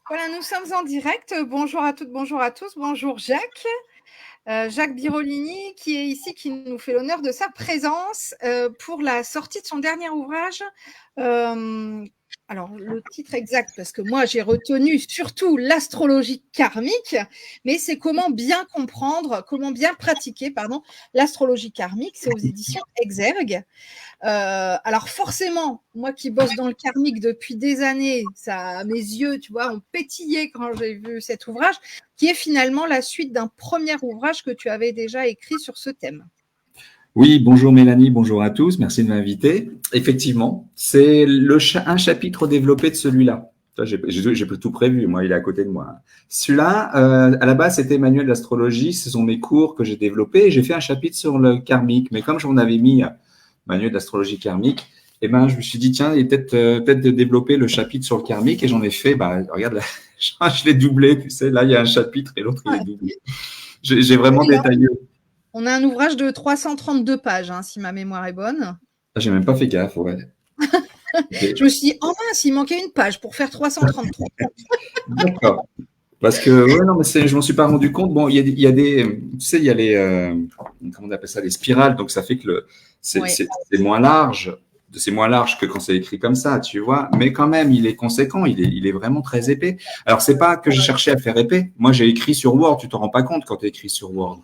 Voilà, nous sommes en direct. Bonjour à toutes, bonjour à tous. Bonjour Jacques. Jacques Birolini qui est ici, qui nous fait l'honneur de sa présence pour la sortie de son dernier ouvrage. Alors, le titre exact, parce que moi, j'ai retenu surtout l'astrologie karmique, mais c'est comment bien comprendre, comment bien pratiquer, pardon, l'astrologie karmique. C'est aux éditions Exergue. Alors forcément, moi qui bosse dans le karmique depuis des années, ça, mes yeux, tu vois, ont pétillé quand j'ai vu cet ouvrage, qui est finalement la suite d'un premier ouvrage que tu avais déjà écrit sur ce thème. Oui, bonjour Mélanie, bonjour à tous, merci de m'inviter. Effectivement, c'est un chapitre développé de celui-là. J'ai tout prévu, moi, il est à côté de moi. Celui-là, à la base, c'était manuel d'astrologie, ce sont mes cours que j'ai développés et j'ai fait un chapitre sur le karmique. Mais comme j'en avais mis manuel d'astrologie karmique, eh ben, je me suis dit, tiens, il est peut-être de développer le chapitre sur le karmique et j'en ai fait, regarde, là, je l'ai doublé, tu sais, là, il y a un chapitre et l'autre, il est doublé. J'ai vraiment détaillé. On a un ouvrage de 332 pages, hein, si ma mémoire est bonne. J'ai même pas fait gaffe, ouais. Je me suis dit, oh mince, il manquait une page pour faire 333. D'accord. Parce que, ouais, non, mais je m'en suis pas rendu compte. Bon, il y a des, tu sais, il y a les, comment on appelle ça, les spirales. Donc, ça fait que c'est moins large. C'est moins large que quand c'est écrit comme ça, tu vois. Mais quand même, il est conséquent. Il est vraiment très épais. Alors, c'est pas que j'ai cherché à faire épais. Moi, j'ai écrit sur Word. Tu t'en rends pas compte quand tu écris sur Word.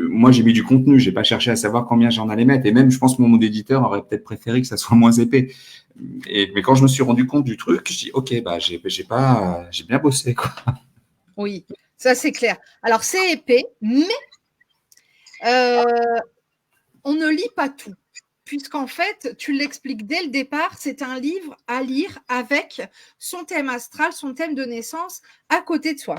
Moi, j'ai mis du contenu. J'ai pas cherché à savoir combien j'en allais mettre. Et même, je pense que mon éditeur aurait peut-être préféré que ça soit moins épais. Mais quand je me suis rendu compte du truc, je dis ok, j'ai bien bossé quoi. Oui, ça c'est clair. Alors c'est épais, mais on ne lit pas tout, puisqu'en fait, tu l'expliques dès le départ, c'est un livre à lire avec son thème astral, son thème de naissance à côté de soi.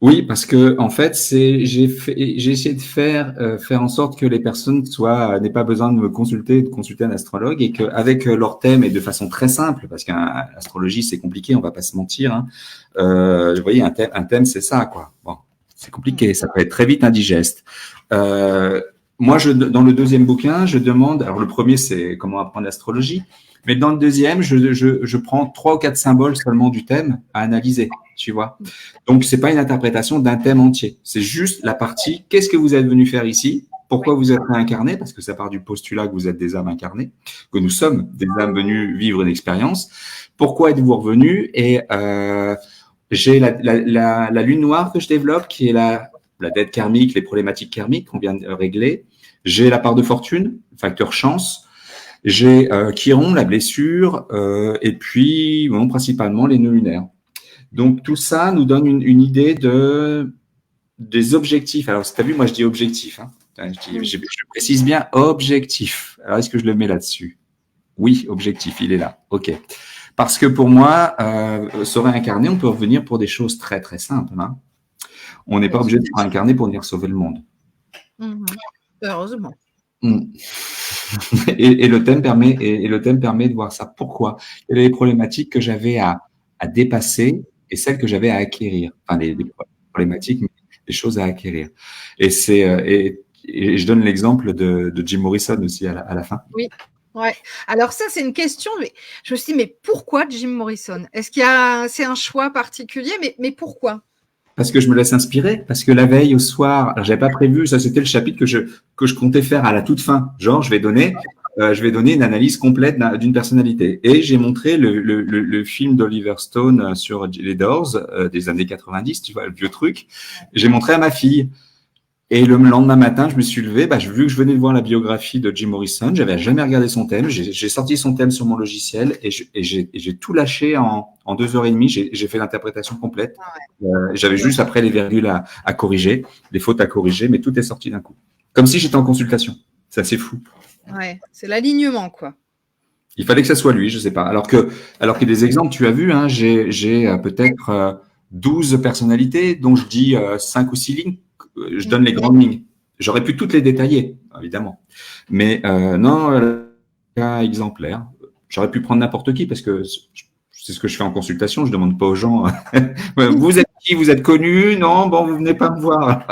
Oui, parce que en fait, j'ai essayé de faire en sorte que les personnes n'aient pas besoin de de consulter un astrologue et qu'avec leur thème et de façon très simple, parce qu'astrologie c'est compliqué, on va pas se mentir. Hein, vous voyez, un thème c'est ça quoi. Bon, c'est compliqué, ça peut être très vite indigeste. Moi, dans le deuxième bouquin, je demande. Alors, le premier, c'est comment apprendre l'astrologie. Mais dans le deuxième, je prends 3 ou 4 symboles seulement du thème à analyser, tu vois. Donc, c'est pas une interprétation d'un thème entier. C'est juste la partie qu'est-ce que vous êtes venu faire ici, pourquoi vous êtes réincarné, parce que ça part du postulat que vous êtes des âmes incarnées, que nous sommes des âmes venues vivre une expérience. Pourquoi êtes-vous revenu? Et j'ai la lune noire que je développe, qui est la dette karmique, les problématiques karmiques qu'on vient de régler. J'ai la part de fortune, facteur chance. J'ai Chiron, la blessure, et puis bon, principalement les nœuds lunaires. Donc tout ça nous donne une idée des objectifs. Alors, tu as vu, moi je dis objectif. Hein. Je précise bien objectif. Alors, est-ce que je le mets là-dessus? Oui, objectif, il est là. OK. Parce que pour moi, se réincarner, on peut revenir pour des choses très, très simples. Hein. On n'est pas obligé de se réincarner pour venir sauver le monde. Heureusement. Et le thème permet de voir ça. Pourquoi? Quelles sont les problématiques que j'avais à dépasser et celles que j'avais à acquérir. Enfin, les problématiques, mais les choses à acquérir. Et je donne l'exemple de Jim Morrison aussi à la fin. Oui. Ouais. Alors ça, c'est une question. Mais je me suis dit, mais pourquoi Jim Morrison? Est-ce qu'il y a, c'est un choix particulier? Mais pourquoi? Parce que je me laisse inspirer, parce que la veille au soir, j'avais pas prévu, ça c'était le chapitre que je comptais faire à la toute fin. Genre, je vais donner une analyse complète d'une personnalité. Et j'ai montré le film d'Oliver Stone sur les Doors des années 90, tu vois, le vieux truc. J'ai montré à ma fille. Et le lendemain matin, je me suis levé, vu que je venais de voir la biographie de Jim Morrison, j'avais jamais regardé son thème, j'ai sorti son thème sur mon logiciel et j'ai tout lâché en 2h30, j'ai fait l'interprétation complète. J'avais juste après les virgules à corriger, les fautes à corriger, mais tout est sorti d'un coup. Comme si j'étais en consultation. C'est assez fou. Ouais, c'est l'alignement, quoi. Il fallait que ça soit lui, je sais pas. Alors que des exemples, tu as vu, hein, j'ai peut-être 12 personnalités, dont je dis 5 ou 6 lignes. Je donne les grandes lignes. J'aurais pu toutes les détailler, évidemment. Mais non, cas exemplaire. J'aurais pu prendre n'importe qui parce que c'est ce que je fais en consultation. Je demande pas aux gens. Vous êtes qui? Vous êtes connu? Non, bon, vous venez pas me voir.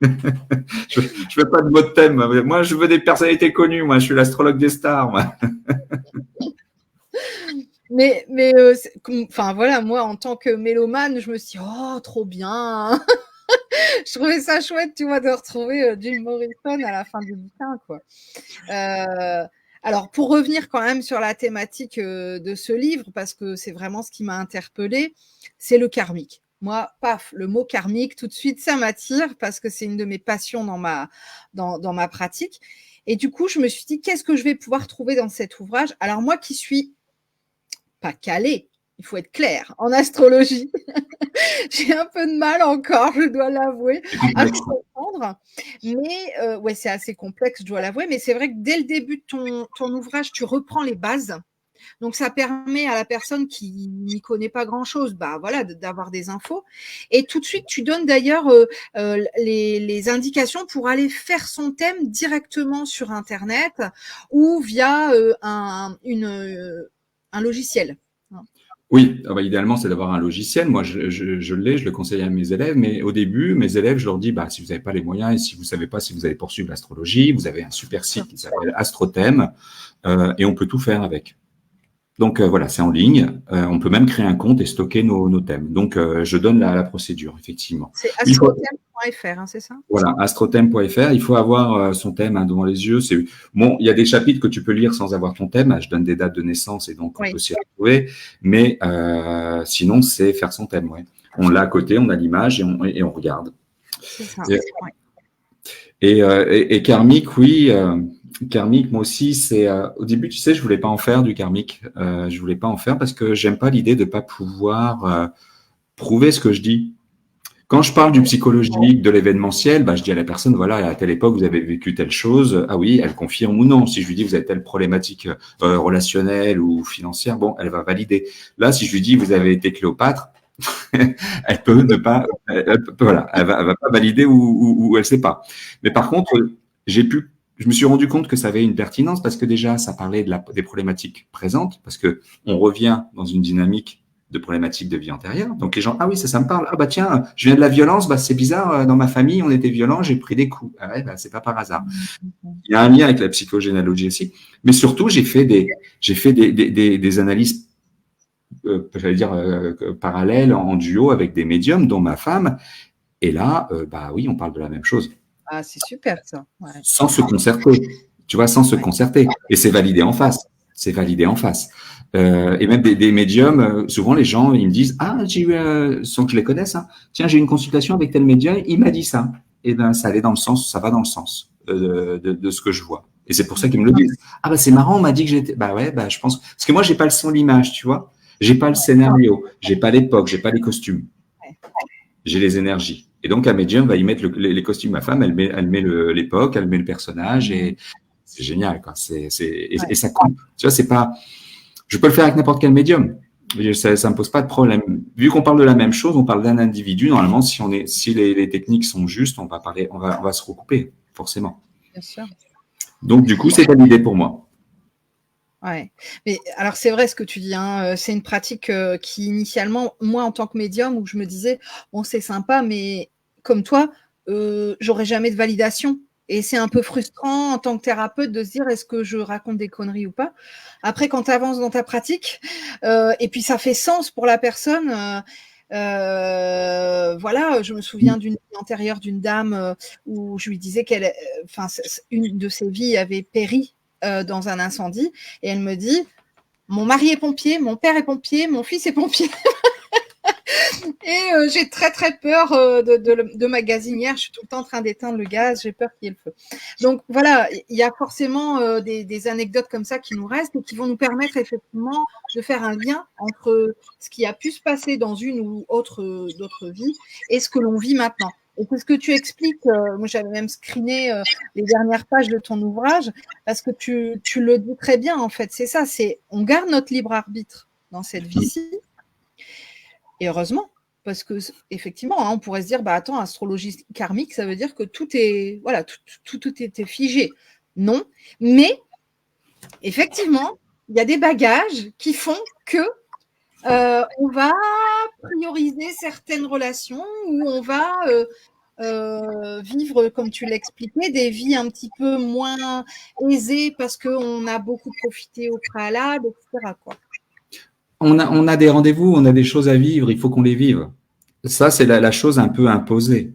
Je veux pas de mot de thème. Moi, je veux des personnalités connues. Moi, je suis l'astrologue des stars. Moi. enfin voilà, moi en tant que mélomane, je me suis dit, oh trop bien. Je trouvais ça chouette, tu vois, de retrouver Jim Morrison à la fin du bouquin, quoi. Alors, pour revenir quand même sur la thématique de ce livre, parce que c'est vraiment ce qui m'a interpellée, c'est le karmique. Moi, paf, le mot karmique, tout de suite, ça m'attire parce que c'est une de mes passions dans ma pratique. Et du coup, je me suis dit, qu'est-ce que je vais pouvoir trouver dans cet ouvrage? Alors, moi qui suis pas calée, il faut être clair, en astrologie, j'ai un peu de mal encore, je dois l'avouer, à comprendre. Mais ouais, c'est assez complexe, je dois l'avouer. Mais c'est vrai que dès le début de ton ouvrage, tu reprends les bases. Donc, ça permet à la personne qui n'y connaît pas grand-chose, bah voilà, d'avoir des infos. Et tout de suite, tu donnes d'ailleurs les indications pour aller faire son thème directement sur Internet ou via un logiciel. Oui, ah bah, idéalement, c'est d'avoir un logiciel. Moi, je l'ai, je le conseille à mes élèves, mais au début, mes élèves, je leur dis, bah, si vous n'avez pas les moyens et si vous savez pas si vous allez poursuivre l'astrologie, vous avez un super site qui s'appelle AstroThème, et on peut tout faire avec. Donc voilà, c'est en ligne. On peut même créer un compte et stocker nos thèmes. Donc je donne la procédure, effectivement. C'est astrothème.fr, hein, c'est ça? Voilà, astrothème.fr. Il faut avoir son thème devant les yeux. C'est bon, il y a des chapitres que tu peux lire sans avoir ton thème. Je donne des dates de naissance et donc on peut s'y retrouver. Mais sinon, c'est faire son thème. Ouais. On l'a à côté, on a l'image et on regarde. C'est ça. Et karmique, oui. Karmique, moi aussi, c'est au début, tu sais, je voulais pas en faire du karmique. Je voulais pas en faire parce que j'aime pas l'idée de pas pouvoir prouver ce que je dis. Quand je parle du psychologique, de l'événementiel, bah, je dis à la personne, voilà, à telle époque, vous avez vécu telle chose. Ah oui, elle confirme ou non. Si je lui dis, vous avez telle problématique relationnelle ou financière, bon, elle va valider. Là, si je lui dis, vous avez été Cléopâtre, elle peut ne pas, voilà, elle va pas valider ou elle sait pas. Mais par contre, je me suis rendu compte que ça avait une pertinence parce que déjà, ça parlait des problématiques présentes, parce que on revient dans une dynamique de problématiques de vie antérieure. Donc les gens, ah oui, ça me parle. Ah bah tiens, je viens de la violence, bah c'est bizarre, dans ma famille, on était violents, j'ai pris des coups. Ah ouais, bah c'est pas par hasard. Il y a un lien avec la psychogénéalogie aussi. Mais surtout, j'ai fait des analyses, j'allais dire, parallèles en duo avec des médiums, dont ma femme. Et là, bah oui, on parle de la même chose. Ah, c'est super ça. Ouais. Sans se concerter. Tu vois, sans se concerter. Et c'est validé en face. C'est validé en face. Et même des médiums, souvent les gens, ils me disent, ah, j'ai eu, sans que je les connaisse, hein, tiens, j'ai eu une consultation avec tel médium, il m'a dit ça. Et ben, ça allait dans le sens, ça va dans le sens de ce que je vois. Et c'est pour ça qu'ils me le disent. Ah bah c'est marrant, on m'a dit que j'étais. Bah ouais, bah je pense. Parce que moi, j'ai pas le son, l'image, tu vois. J'ai pas le scénario, j'ai pas l'époque, j'ai pas les costumes. J'ai les énergies. Et donc, un médium va y mettre les costumes. Ma femme, elle met l'époque, elle met le personnage, et c'est génial, quoi. Et ça coupe. Tu vois, c'est pas. Je peux le faire avec n'importe quel médium. Ça me pose pas de problème. Vu qu'on parle de la même chose, on parle d'un individu. Normalement, si les techniques sont justes, on va se recouper, forcément. Bien sûr. Donc, du coup, c'est validé pour moi. Ouais. Mais alors, c'est vrai ce que tu dis, hein, c'est une pratique qui, initialement, moi, en tant que médium, où je me disais, bon, c'est sympa, mais comme toi, j'aurais jamais de validation. Et c'est un peu frustrant en tant que thérapeute de se dire, est-ce que je raconte des conneries ou pas? Après, quand tu avances dans ta pratique, et puis ça fait sens pour la personne. Voilà, je me souviens d'une vie antérieure d'une dame où je lui disais une de ses vies avait péri dans un incendie, et elle me dit, mon mari est pompier, mon père est pompier, mon fils est pompier. Et j'ai très très peur de ma gazinière. Je suis tout le temps en train d'éteindre le gaz. J'ai peur qu'il y ait le feu. Donc voilà, il y a forcément des anecdotes comme ça qui nous restent et qui vont nous permettre effectivement de faire un lien entre ce qui a pu se passer dans une ou d'autres vies et ce que l'on vit maintenant. Et c'est ce que tu expliques. Moi, j'avais même screené les dernières pages de ton ouvrage parce que tu le dis très bien en fait. C'est ça. On garde notre libre arbitre dans cette vie-ci. Et heureusement, parce que effectivement, hein, on pourrait se dire, bah attends, astrologie karmique, ça veut dire que tout est, voilà, tout était figé. Non, mais effectivement, il y a des bagages qui font que on va prioriser certaines relations ou on va vivre, comme tu l'expliquais, des vies un petit peu moins aisées parce qu'on a beaucoup profité au préalable, etc., quoi. on a des rendez-vous, on a des choses à vivre, il faut qu'on les vive. Ça, c'est la chose un peu imposée.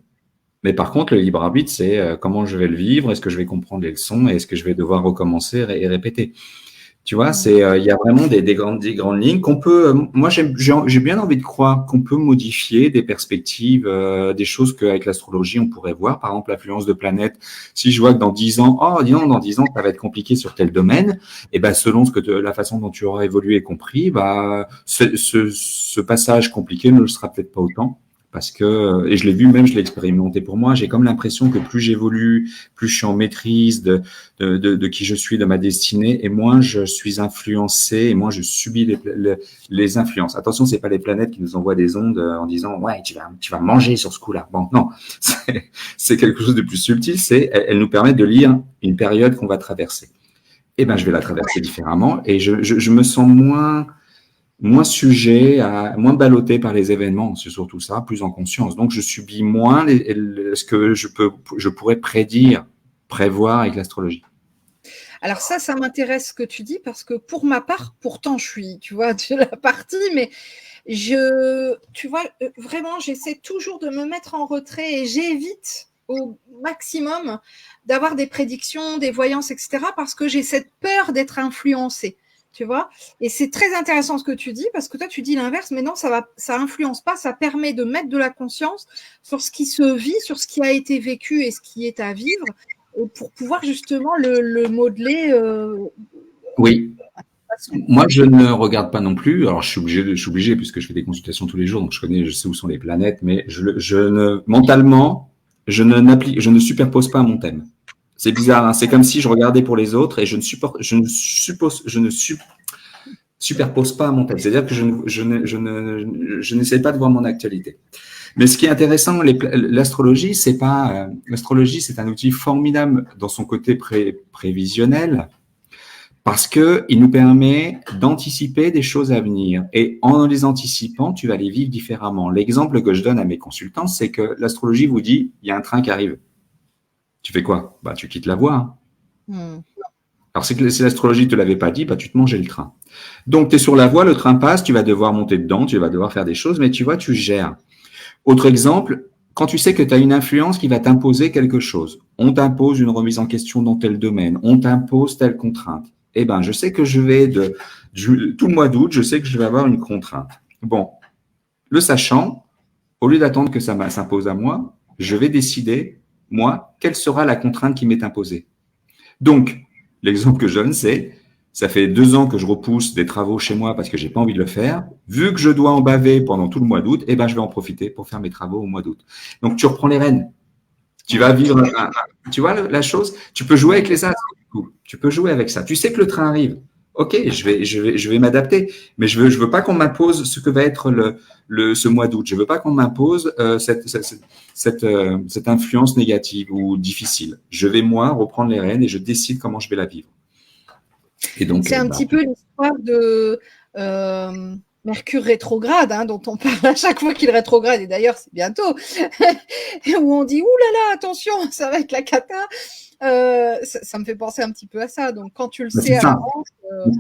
Mais par contre, le libre arbitre, c'est comment je vais le vivre, est-ce que je vais comprendre les leçons, et est-ce que je vais devoir recommencer et répéter. Tu vois, il y a vraiment des grandes lignes qu'on peut. Moi, j'ai bien envie de croire qu'on peut modifier des perspectives, des choses qu'avec l'astrologie on pourrait voir. Par exemple, l'affluence de planètes. Si je vois que dans 10 ans, oh, dis donc, dans 10 ans, ça va être compliqué sur tel domaine, et ben selon la façon dont tu auras évolué et compris, bah ce passage compliqué ne le sera peut-être pas autant. Parce que, et je l'ai vu même, je l'ai expérimenté pour moi, j'ai comme l'impression que plus j'évolue, plus je suis en maîtrise de qui je suis, de ma destinée, et moins je suis influencé, et moins je subis les influences. Attention, c'est pas les planètes qui nous envoient des ondes en disant ouais, tu vas manger sur ce coup-là. Bon, non, c'est quelque chose de plus subtil. Elle nous permet de lire une période qu'on va traverser. Et ben, je vais la traverser différemment, et je me sens moins sujet moins ballotté par les événements, c'est surtout ça, plus en conscience. Donc, je subis moins ce que je pourrais prévoir avec l'astrologie. Alors ça m'intéresse ce que tu dis parce que pour ma part, pourtant je suis, tu vois, de la partie, mais tu vois, vraiment, j'essaie toujours de me mettre en retrait et j'évite au maximum d'avoir des prédictions, des voyances, etc. parce que j'ai cette peur d'être influencée. Tu vois, et c'est très intéressant ce que tu dis parce que toi tu dis l'inverse, mais non, ça influence pas, ça permet de mettre de la conscience sur ce qui se vit, sur ce qui a été vécu et ce qui est à vivre pour pouvoir justement le modeler. Oui. Moi, je ne regarde pas non plus. Alors, je suis obligé puisque je fais des consultations tous les jours, donc je sais où sont les planètes, mais mentalement, je ne superpose pas mon thème. C'est bizarre, hein. C'est comme si je regardais pour les autres et je ne superpose pas mon thème. C'est-à-dire que je n'essaie pas de voir mon actualité. Mais ce qui est intéressant, l'astrologie, c'est un outil formidable dans son côté prévisionnel parce que il nous permet d'anticiper des choses à venir. Et en les anticipant, tu vas les vivre différemment. L'exemple que je donne à mes consultants, c'est que l'astrologie vous dit, il y a un train qui arrive. Tu fais quoi? Bah, tu quittes la voie. Hein. Alors, si l'astrologie ne te l'avait pas dit, bah, tu te mangeais le train. Donc, tu es sur la voie, le train passe, tu vas devoir monter dedans, tu vas devoir faire des choses, mais tu vois, tu gères. Autre exemple, quand tu sais que tu as une influence qui va t'imposer quelque chose, on t'impose une remise en question dans tel domaine, on t'impose telle contrainte. Eh ben, je sais que tout le mois d'août, je sais que je vais avoir une contrainte. Bon, le sachant, au lieu d'attendre que ça s'impose à moi, je vais décider, moi, quelle sera la contrainte qui m'est imposée. Donc, l'exemple que je donne, c'est, ça fait 2 ans que je repousse des travaux chez moi parce que j'ai pas envie de le faire. Vu que je dois en baver pendant tout le mois d'août, eh ben, je vais en profiter pour faire mes travaux au mois d'août. Donc, tu reprends les rênes. Tu vas vivre, tu vois la chose. Tu peux jouer avec les astres. Tu peux jouer avec ça. Tu sais que le train arrive. Ok, je vais m'adapter, mais je veux pas qu'on m'impose ce que va être ce mois d'août. Je veux pas qu'on m'impose cette influence négative ou difficile. Je vais moi reprendre les rênes et je décide comment je vais la vivre. Et donc, c'est un petit peu l'histoire de Mercure rétrograde, hein, dont on parle à chaque fois qu'il rétrograde, et d'ailleurs c'est bientôt, où on dit « Ouh là là, attention, ça va être la cata ». Ça me fait penser un petit peu à ça. Donc, quand tu le sais à l'avance…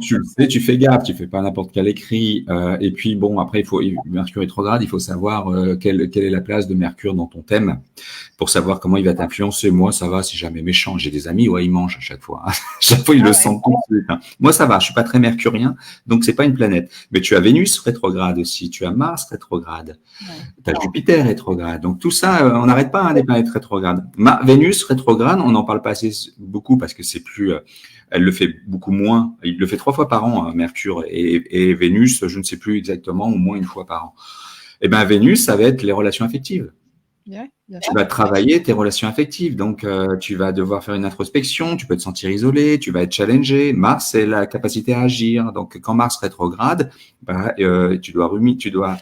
Tu le sais, tu fais gaffe, tu fais pas n'importe quel écrit. Et puis, bon, après, Mercure rétrograde, il faut savoir quelle est la place de Mercure dans ton thème pour savoir comment il va t'influencer. Moi, ça va, c'est jamais méchant. J'ai des amis, ouais, ils mangent à chaque fois. Chaque fois, ils le sentent tout de suite. Hein. Moi, ça va, je suis pas très mercurien, donc c'est pas une planète. Mais tu as Vénus rétrograde aussi, tu as Mars rétrograde, tu as Jupiter rétrograde. Donc, tout ça, on n'arrête pas des planètes rétrogrades. Vénus rétrograde, on n'en parle pas assez beaucoup parce que c'est plus… elle le fait beaucoup moins. Il le fait 3 fois par an, hein, Mercure et Vénus, je ne sais plus exactement, au moins 1 fois par an. Eh bien, Vénus, ça va être les relations affectives. Tu vas travailler tes relations affectives, donc tu vas devoir faire une introspection, tu peux te sentir isolé, tu vas être challengé. Mars, c'est la capacité à agir. Donc, quand Mars rétrograde, tu dois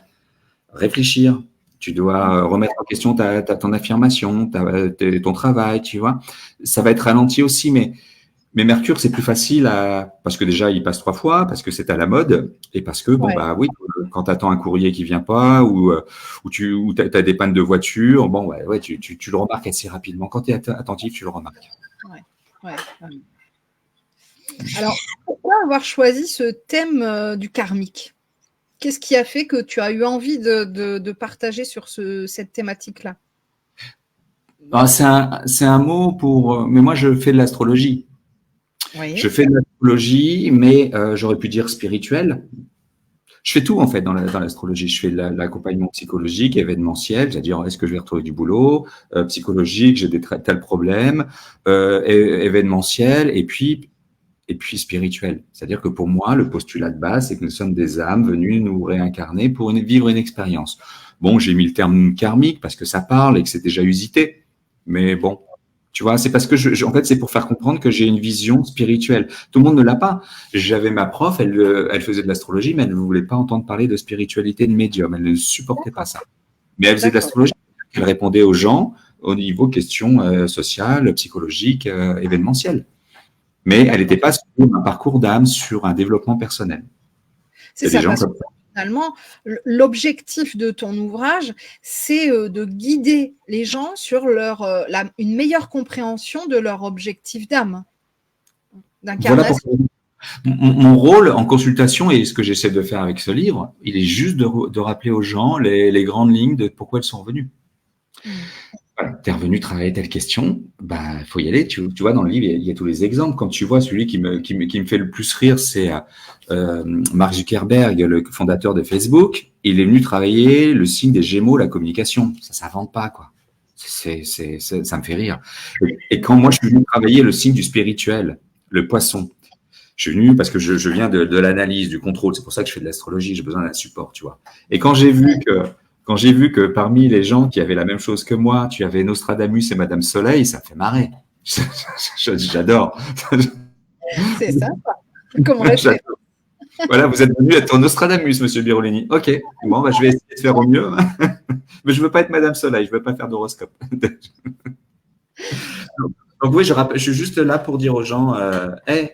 réfléchir, tu dois remettre en question ton affirmation, ton travail, tu vois. Ça va être ralenti aussi, mais Mercure, c'est plus facile parce que déjà, il passe 3 fois, parce que c'est à la mode, et parce que, oui, quand tu attends un courrier qui vient pas, ou tu as des pannes de voiture, tu le remarques assez rapidement. Quand tu es attentif, tu le remarques. Alors, pourquoi avoir choisi ce thème du karmique ? Qu'est-ce qui a fait que tu as eu envie de partager sur cette thématique-là? C'est un mot pour. Mais moi, je fais de l'astrologie. Oui. Je fais de l'astrologie, mais j'aurais pu dire spirituelle. Je fais tout en fait dans l'astrologie. Je fais de l'accompagnement psychologique, événementiel, c'est-à-dire est-ce que je vais retrouver du boulot, psychologique, j'ai tels problèmes, événementiel, et puis spirituel. C'est-à-dire que pour moi, le postulat de base, c'est que nous sommes des âmes venues nous réincarner pour vivre une expérience. Bon, j'ai mis le terme karmique parce que ça parle et que c'est déjà usité, mais bon. Tu vois, c'est parce que en fait, c'est pour faire comprendre que j'ai une vision spirituelle. Tout le monde ne l'a pas. J'avais ma prof, elle faisait de l'astrologie, mais elle ne voulait pas entendre parler de spiritualité de médium. Elle ne supportait pas ça. Mais elle faisait de l'astrologie. Elle répondait aux gens au niveau questions sociales, psychologiques, événementielles. Mais elle n'était pas sur un parcours d'âme, sur un développement personnel. C'est ça, parce que finalement, l'objectif de ton ouvrage, c'est de guider les gens sur une meilleure compréhension de leur objectif d'âme, d'incarnation. Voilà mon rôle en consultation et ce que j'essaie de faire avec ce livre, il est juste de rappeler aux gens les grandes lignes de pourquoi elles sont venues. Voilà, tu es revenu travailler telle question, bah faut y aller. Tu vois, dans le livre, il y a tous les exemples. Quand tu vois celui qui me fait le plus rire, c'est Mark Zuckerberg, le fondateur de Facebook. Il est venu travailler le signe des Gémeaux, la communication. Ça s'invente pas, quoi. Ça me fait rire. Et quand moi je suis venu travailler le signe du spirituel, le Poisson, je suis venu parce que je viens de l'analyse, du contrôle. C'est pour ça que je fais de l'astrologie. J'ai besoin d'un support, tu vois. Et quand j'ai vu que parmi les gens qui avaient la même chose que moi, tu avais Nostradamus et Madame Soleil, ça me fait marrer. J'adore. C'est ça. Comment on fait. Voilà, vous êtes venu être Nostradamus, Monsieur Birolini. Ok, bon, bah, je vais essayer de faire au mieux. Mais je veux pas être Madame Soleil, je veux pas faire d'horoscope. Donc oui, je suis juste là pour dire aux gens,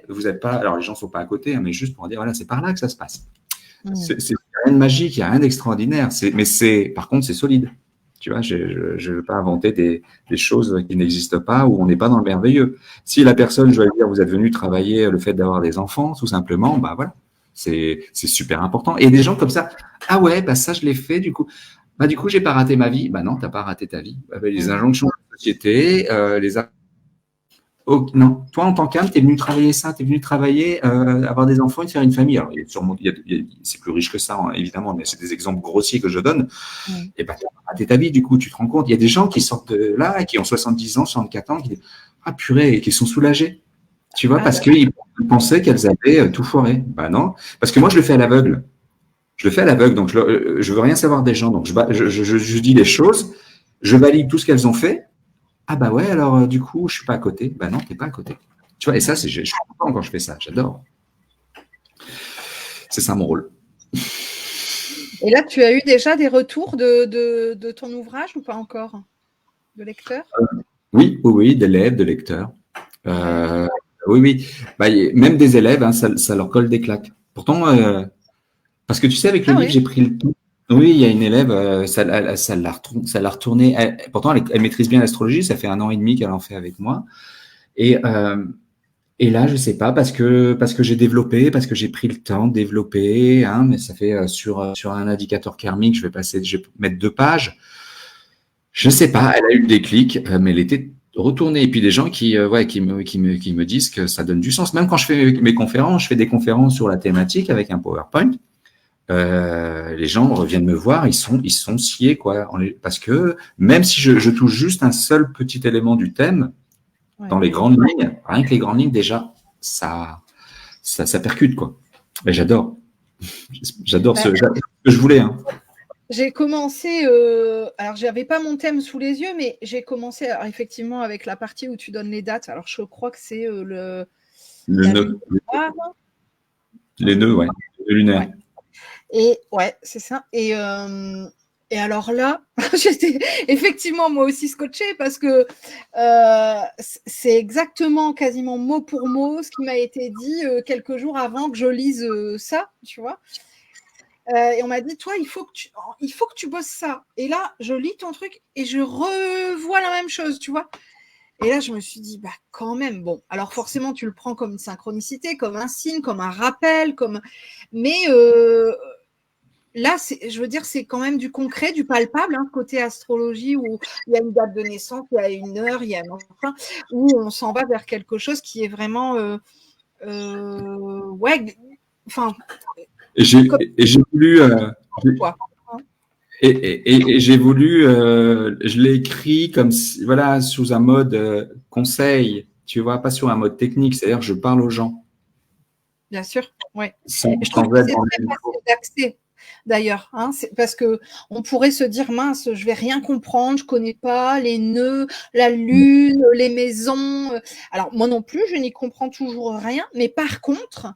vous êtes pas. Alors les gens sont pas à côté, hein, mais juste pour dire, voilà, c'est par là que ça se passe. C'est rien de magique, il n'y a rien d'extraordinaire. Par contre, c'est solide. Tu vois, je ne veux pas inventer des choses qui n'existent pas ou on n'est pas dans le merveilleux. Si la personne, je vais dire, vous êtes venu travailler le fait d'avoir des enfants, tout simplement, bah voilà, c'est super important. Et des gens comme ça, ah ouais, bah ça je l'ai fait, du coup j'ai pas raté ma vie. Bah non, t'as pas raté ta vie. Les injonctions de la société, Oh, non, toi en tant qu'âme, tu es venu travailler ça, tu es venu travailler, avoir des enfants et faire une famille. Alors, c'est plus riche que ça, hein, évidemment, mais c'est des exemples grossiers que je donne. Et ben, tu as raté ta vie, du coup, tu te rends compte. Il y a des gens qui sortent de là, qui ont 70 ans, 64 ans, qui disent ah purée, et qui sont soulagés. Tu vois, parce qu'ils pensaient qu'elles avaient tout foiré. Ben non, parce que moi, je le fais à l'aveugle. Je le fais à l'aveugle, donc je veux rien savoir des gens. Donc, je dis les choses, je valide tout ce qu'elles ont fait. Ah bah ouais, alors du coup, je suis pas à côté. Bah non, t'es pas à côté. Tu vois, et ça, je suis content quand je fais ça, j'adore. C'est ça mon rôle. Et là, tu as eu déjà des retours de ton ouvrage ou pas encore? De lecteurs? Oui, d'élèves, de lecteurs. Oui. Bah, même des élèves, hein, ça leur colle des claques. Pourtant, parce que tu sais, avec le livre, j'ai pris le temps. Oui, il y a une élève, ça l'a retourné. Pourtant, elle maîtrise bien l'astrologie. Ça fait 1 an et demi qu'elle en fait avec moi. Et là, je sais pas, parce que j'ai développé, parce que j'ai pris le temps de développer, hein, mais ça fait sur un indicateur karmique, je vais mettre 2 pages. Je sais pas, elle a eu le déclic, mais elle était retournée. Et puis des gens qui me disent que ça donne du sens. Même quand je fais mes conférences, je fais des conférences sur la thématique avec un PowerPoint. Les gens reviennent me voir, ils sont sciés, quoi, parce que même si je touche juste un seul petit élément du thème, dans les grandes lignes, rien que les grandes lignes, déjà, ça percute, quoi. Mais j'adore. J'adore ce que je voulais. Hein. J'ai commencé, alors j'avais pas mon thème sous les yeux, mais j'ai commencé effectivement avec la partie où tu donnes les dates. Alors je crois que c'est le nœud. Les nœuds, ouais. Le lunaire. Ouais. Et ouais, c'est ça. Et alors là, j'étais effectivement moi aussi scotchée parce que c'est exactement quasiment mot pour mot ce qui m'a été dit quelques jours avant que je lise ça, tu vois. Et on m'a dit, toi, il faut que tu bosses ça. Et là, je lis ton truc et je revois la même chose, tu vois. Et là, je me suis dit, bah quand même, bon. Alors forcément, tu le prends comme une synchronicité, comme un signe, comme un rappel, mais là, je veux dire, c'est quand même du concret, du palpable, hein, côté astrologie, où il y a une date de naissance, il y a une heure, il y a enfin, où on s'en va vers quelque chose qui est vraiment, ouais, enfin, Et comme j'ai voulu, quoi. et j'ai voulu, je l'ai écrit comme voilà, sous un mode conseil, tu vois, pas sur un mode technique, c'est-à-dire je parle aux gens Bien sûr, ouais. sans, Et je trouve sans que être c'est dans très le facile d'accès, d'ailleurs, hein, parce que on pourrait se dire mince, je vais rien comprendre, je connais pas les nœuds, la lune, les maisons. Alors moi non plus, je n'y comprends toujours rien, mais par contre,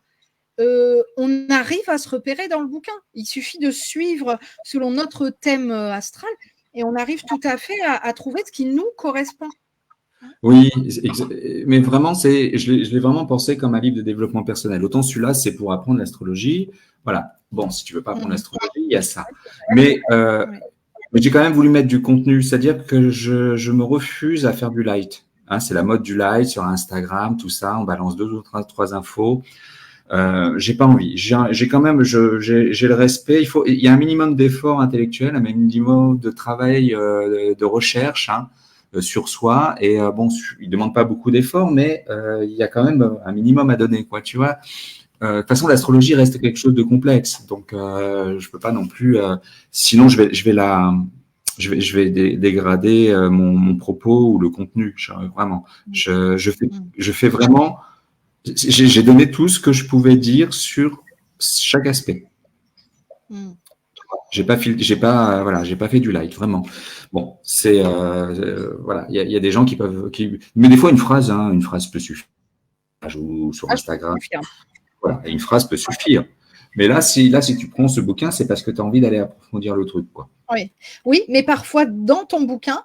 on arrive à se repérer dans le bouquin. Il suffit de suivre selon notre thème astral et on arrive tout à fait à trouver ce qui nous correspond. Oui, mais vraiment, je l'ai vraiment pensé comme un livre de développement personnel. Autant celui-là, c'est pour apprendre l'astrologie. Voilà. Bon, si tu veux pas apprendre Mmh. l'astrologie, il y a ça. Mais, Ouais. mais j'ai quand même voulu mettre du contenu, c'est-à-dire que je me refuse à faire du light. Hein, c'est la mode du light sur Instagram, tout ça. On balance deux ou trois infos. J'ai pas envie. J'ai quand même, j'ai le respect. Il y a un minimum d'effort intellectuel, un minimum de travail, de recherche, hein, sur soi. Et bon, il demande pas beaucoup d'efforts, mais il y a quand même un minimum à donner, quoi. Tu vois. De toute façon, l'astrologie reste quelque chose de complexe, donc je peux pas non plus. Sinon, je vais dégrader mon propos ou le contenu. Vraiment, je fais vraiment. J'ai donné tout ce que je pouvais dire sur chaque aspect. Mmh. Voilà, j'ai pas fait du light, vraiment. Bon, c'est, voilà, il y a des gens mais des fois une phrase peut suffire. Ou sur Ah, je Instagram, confirme. voilà, une phrase peut suffire. Mais là, si tu prends ce bouquin, c'est parce que tu as envie d'aller approfondir le truc, quoi. Oui. Oui, mais parfois dans ton bouquin,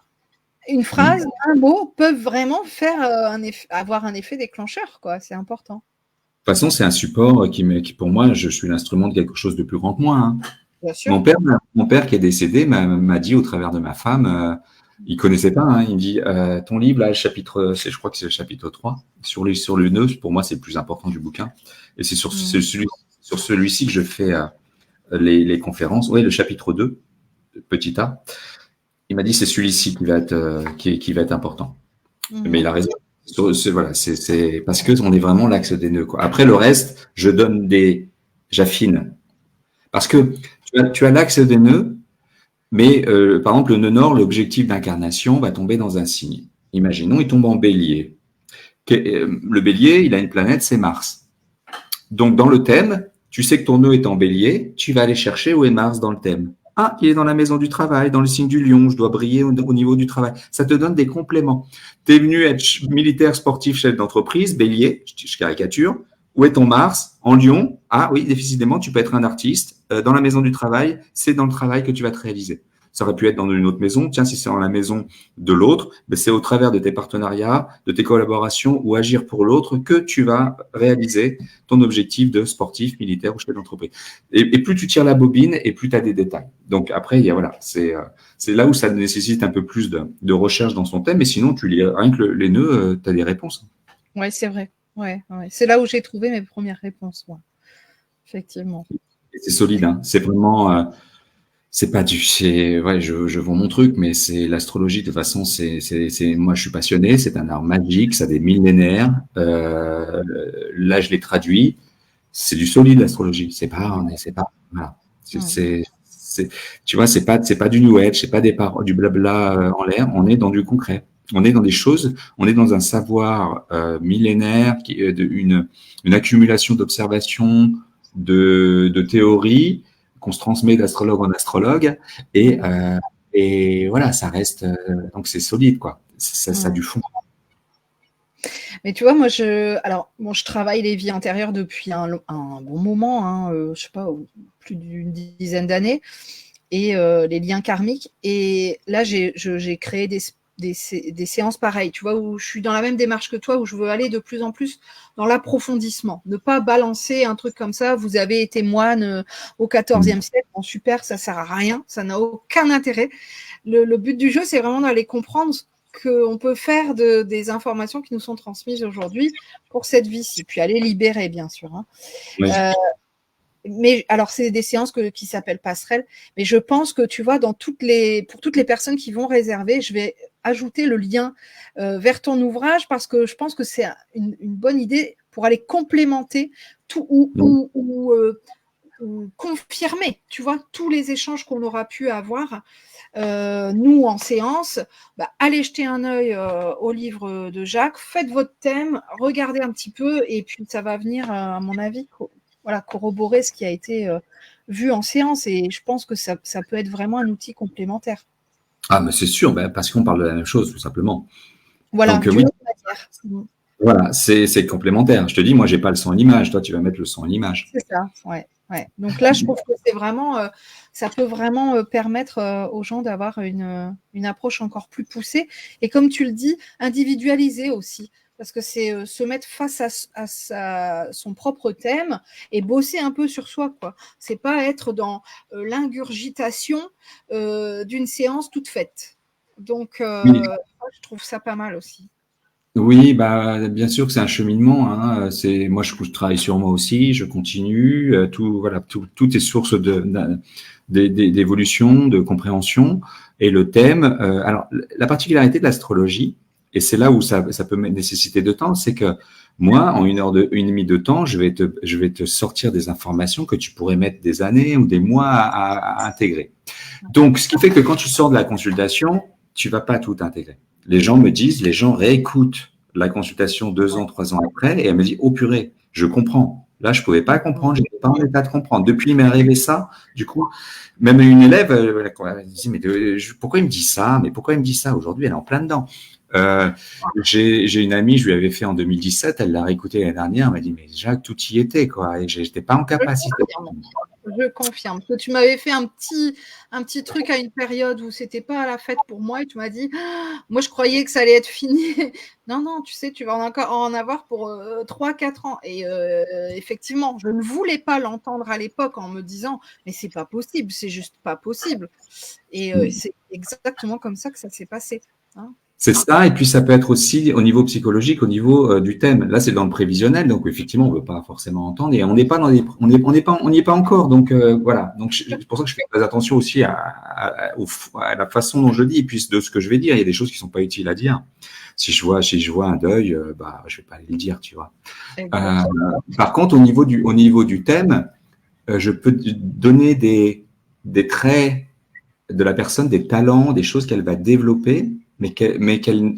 une Hmm. phrase, un mot peuvent vraiment faire avoir un effet déclencheur, quoi. C'est important. De toute façon, c'est un support qui, pour moi, je suis l'instrument de quelque chose de plus grand que moi, hein. Bien sûr. Mon père qui est décédé m'a dit au travers de ma femme, il connaissait pas, hein, il me dit ton livre là, le chapitre, je crois que c'est le chapitre 3 sur le nœud, pour moi c'est le plus important du bouquin, et c'est sur celui-ci que je fais les conférences. Oui, le chapitre 2, petit A. Il m'a dit c'est celui-ci qui va être qui va être important. Mais il a raison. Voilà, c'est parce que on est vraiment l'axe des nœuds, quoi. Après le reste, j'affine. Parce que tu as l'axe des nœuds, mais par exemple, le nœud nord, l'objectif d'incarnation va tomber dans un signe. Imaginons, il tombe en bélier. Le bélier, il a une planète, c'est Mars. Donc, dans le thème, tu sais que ton nœud est en bélier, tu vas aller chercher où est Mars dans le thème. Ah, il est dans la maison du travail, dans le signe du lion, je dois briller au niveau du travail. Ça te donne des compléments. Tu es venu être militaire, sportif, chef d'entreprise, bélier, je caricature. Où est ton Mars? En lion. Ah oui, décidément, tu peux être un artiste. Dans la maison du travail, c'est dans le travail que tu vas te réaliser. Ça aurait pu être dans une autre maison. Tiens, si c'est dans la maison de l'autre, ben c'est au travers de tes partenariats, de tes collaborations ou agir pour l'autre que tu vas réaliser ton objectif de sportif, militaire ou chef d'entreprise. Et plus tu tires la bobine et plus tu as des détails. Donc après, voilà, c'est là où ça nécessite un peu plus de recherche dans son thème. Mais sinon, tu lis rien que les nœuds, tu as des réponses. Ouais, c'est vrai. Ouais, ouais. C'est là où j'ai trouvé mes premières réponses. Ouais. Effectivement. Et c'est solide, hein. C'est vraiment, c'est pas ouais, je vends mon truc, mais c'est l'astrologie. De toute façon, moi, je suis passionné. C'est un art magique, ça a des millénaires. Là, je l'ai traduit. C'est du solide, l'astrologie. Voilà. Tu vois, c'est pas du New Age, c'est pas du blabla en l'air. On est dans du concret. On est dans des choses, on est dans un savoir millénaire, une accumulation d'observations, de théories qu'on se transmet d'astrologue en astrologue, et voilà, ça reste. Donc c'est solide, quoi. Ça a du fond. Mais tu vois, moi, je travaille les vies antérieures depuis un bon moment, hein, je sais pas, plus d'une dizaine d'années, et les liens karmiques. Et là, j'ai créé des séances pareilles, tu vois, où je suis dans la même démarche que toi, où je veux aller de plus en plus dans l'approfondissement, ne pas balancer un truc comme ça. Vous avez été moine au XIVe siècle, bon, super, ça sert à rien, ça n'a aucun intérêt. Le but du jeu, c'est vraiment d'aller comprendre qu'on peut faire des informations qui nous sont transmises aujourd'hui pour cette vie-ci, puis aller libérer, bien sûr. Hein. Oui. mais alors, c'est des séances qui s'appellent passerelles. Mais je pense que, tu vois, pour toutes les personnes qui vont réserver, je vais ajouter le lien vers ton ouvrage parce que je pense que c'est une bonne idée pour aller complémenter tout ou confirmer, tu vois, tous les échanges qu'on aura pu avoir. Nous, en séance, allez jeter un œil au livre de Jacques, faites votre thème, regardez un petit peu, et puis ça va venir, à mon avis, corroborer ce qui a été vu en séance, et je pense que ça peut être vraiment un outil complémentaire. Ah, mais c'est sûr, parce qu'on parle de la même chose, tout simplement. Voilà, donc, oui. Voilà, c'est complémentaire. Je te dis, moi, j'ai pas le son en image. Toi, tu vas mettre le son en image. C'est ça, ouais. Donc là, je trouve que c'est vraiment, ça peut vraiment permettre aux gens d'avoir une approche encore plus poussée. Et comme tu le dis, individualisée aussi. Parce que c'est se mettre face à son propre thème et bosser un peu sur soi, quoi. C'est pas être dans l'ingurgitation d'une séance toute faite. Donc, je trouve ça pas mal aussi. Oui, bien sûr que c'est un cheminement. Hein. Moi, je travaille sur moi aussi, je continue. Tout est source d'évolution, de compréhension. Et le thème. Alors, la particularité de l'astrologie, et c'est là où ça peut nécessiter de temps, c'est que moi, en une heure et demie de temps, je vais te sortir des informations que tu pourrais mettre des années ou des mois à intégrer. Donc, ce qui fait que quand tu sors de la consultation, tu vas pas tout intégrer. Les gens réécoutent la consultation 2 ans, 3 ans après, et elle me dit, oh purée, je comprends. Là, je pouvais pas comprendre, j'étais pas en état de comprendre. Depuis, il m'est arrivé ça. Du coup, même une élève, elle dit, mais pourquoi il me dit ça? Mais pourquoi il me dit ça? Aujourd'hui, elle est en plein dedans. J'ai une amie, je lui avais fait en 2017, elle l'a réécouté l'année dernière, elle m'a dit, mais Jacques, tout y était, quoi, et j'étais pas en capacité. Je confirme. Parce que tu m'avais fait un petit truc à une période où c'était pas à la fête pour moi et tu m'as dit, moi je croyais que ça allait être fini. Non, tu sais, tu vas encore en avoir pour 3-4 ans. Et effectivement, je ne voulais pas l'entendre à l'époque en me disant, mais c'est pas possible, c'est juste pas possible. Et c'est exactement comme ça que ça s'est passé. Hein. C'est ça, et puis ça peut être aussi au niveau psychologique, au niveau du thème. Là, c'est dans le prévisionnel, donc effectivement, on ne veut pas forcément entendre, et on n'est pas on n'y est pas encore. Donc voilà. Donc c'est pour ça que je fais très attention aussi à la façon dont je dis, et puis de ce que je vais dire. Il y a des choses qui sont pas utiles à dire. Si je vois un deuil, je vais pas aller le dire, tu vois. Par contre, au niveau du thème, je peux donner des traits de la personne, des talents, des choses qu'elle va développer, mais qu'elle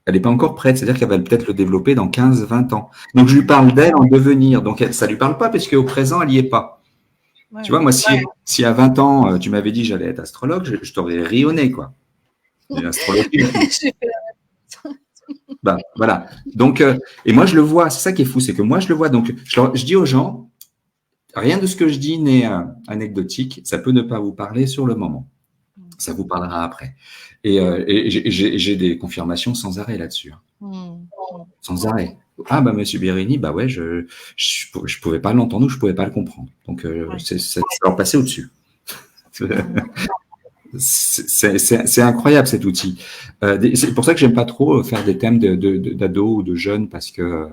n'est pas encore prête, c'est-à-dire qu'elle va peut-être le développer dans 15-20 ans. Donc, je lui parle d'elle en devenir. Donc, ça ne lui parle pas parce qu'au présent, elle n'y est pas. Ouais, tu vois, moi, si à 20 ans, tu m'avais dit que j'allais être astrologue, je t'aurais ri au nez, quoi. L'astrologie. Voilà. Donc, et moi, je le vois. C'est ça qui est fou, c'est que moi, je le vois. Donc, je dis aux gens, rien de ce que je dis n'est anecdotique. Ça peut ne pas vous parler sur le moment. Ça vous parlera après. Et j'ai des confirmations sans arrêt là-dessus. Sans arrêt. Ah, monsieur Birini, ouais, je pouvais pas l'entendre ou je pouvais pas le comprendre. Donc, ça leur passait au-dessus. C'est incroyable cet outil. C'est pour ça que j'aime pas trop faire des thèmes d'ados ou de jeunes parce que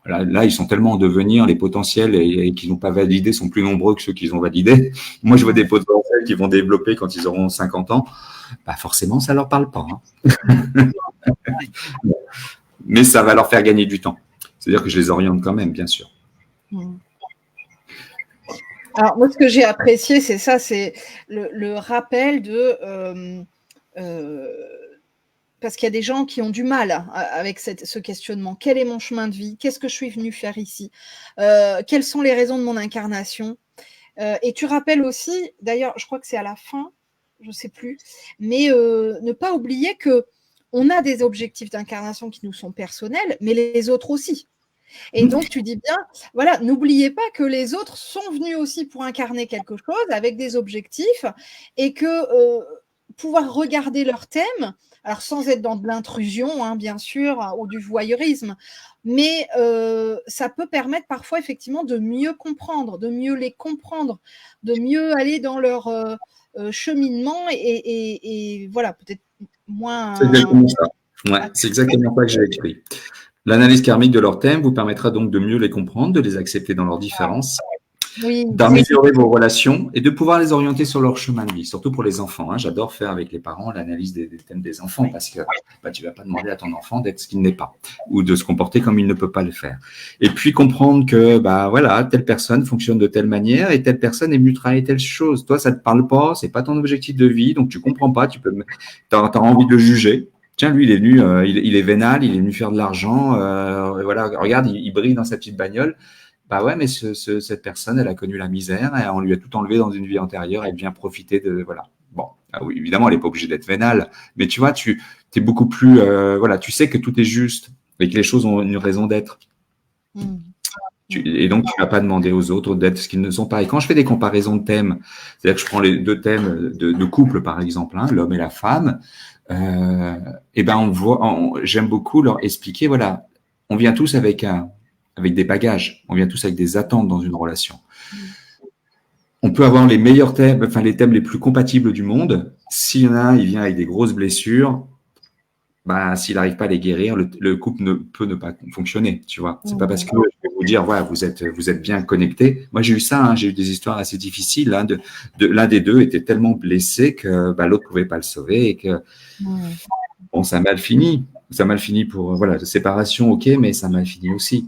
là, ils sont tellement en devenir, les potentiels et qui n'ont pas validé sont plus nombreux que ceux qu'ils ont validés. Moi, je vois des potentiels qui vont développer quand ils auront 50 ans. Forcément, ça leur parle pas. Hein. Mais ça va leur faire gagner du temps. C'est-à-dire que je les oriente quand même, bien sûr. Alors, moi, ce que j'ai apprécié, c'est ça, c'est le rappel de... parce qu'il y a des gens qui ont du mal avec ce questionnement. Quel est mon chemin de vie? Qu'est-ce que je suis venu faire ici? Quelles sont les raisons de mon incarnation? Et tu rappelles aussi, d'ailleurs, je crois que c'est à la fin, je ne sais plus, mais ne pas oublier qu'on a des objectifs d'incarnation qui nous sont personnels, mais les autres aussi. Et donc, tu dis bien, voilà, n'oubliez pas que les autres sont venus aussi pour incarner quelque chose avec des objectifs et que pouvoir regarder leur thème, alors sans être dans de l'intrusion, hein, bien sûr, ou du voyeurisme, mais ça peut permettre parfois effectivement de mieux comprendre, de mieux les comprendre, de mieux aller dans leur cheminement et voilà, peut-être moins... C'est exactement ça. Ouais, c'est exactement ça que j'ai écrit. L'analyse karmique de leur thème vous permettra donc de mieux les comprendre, de les accepter dans leurs différences Oui, d'améliorer vos relations et de pouvoir les orienter sur leur chemin de vie, surtout pour les enfants. Hein. J'adore faire avec les parents l'analyse des thèmes des enfants parce que tu vas pas demander à ton enfant d'être ce qu'il n'est pas ou de se comporter comme il ne peut pas le faire. Et puis comprendre que voilà, telle personne fonctionne de telle manière et telle personne est venue travailler telle chose. Toi, ça te parle pas, c'est pas ton objectif de vie, donc tu comprends pas, t'as envie de le juger. Tiens, lui, il est venu, il est vénal, il est venu faire de l'argent. Voilà, regarde, il brille dans sa petite bagnole. Bah ouais, mais cette personne, elle a connu la misère et on lui a tout enlevé dans une vie antérieure. Elle vient profiter de voilà. Bon, oui, évidemment, elle n'est pas obligée d'être vénale, mais tu vois, tu es beaucoup plus voilà, tu sais que tout est juste et que les choses ont une raison d'être. Et donc, tu vas pas demander aux autres d'être ce qu'ils ne sont pas. Et quand je fais des comparaisons de thèmes, c'est-à-dire que je prends les deux thèmes de couple, par exemple, hein, l'homme et la femme, et ben on voit, j'aime beaucoup leur expliquer, voilà, on vient tous avec des bagages, on vient tous avec des attentes dans une relation. On peut avoir les meilleurs thèmes, enfin les thèmes les plus compatibles du monde. S'il y en a un, il vient avec des grosses blessures, s'il n'arrive pas à les guérir, le couple ne peut pas fonctionner, tu vois. C'est pas parce que je vais vous dire, voilà, vous êtes bien connectés. Moi, j'ai eu ça, hein, j'ai eu des histoires assez difficiles. L'un des deux était tellement blessé que l'autre pouvait pas le sauver et que bon, ça a mal fini. Ça a mal fini pour voilà, la séparation, ok, mais ça a mal fini aussi.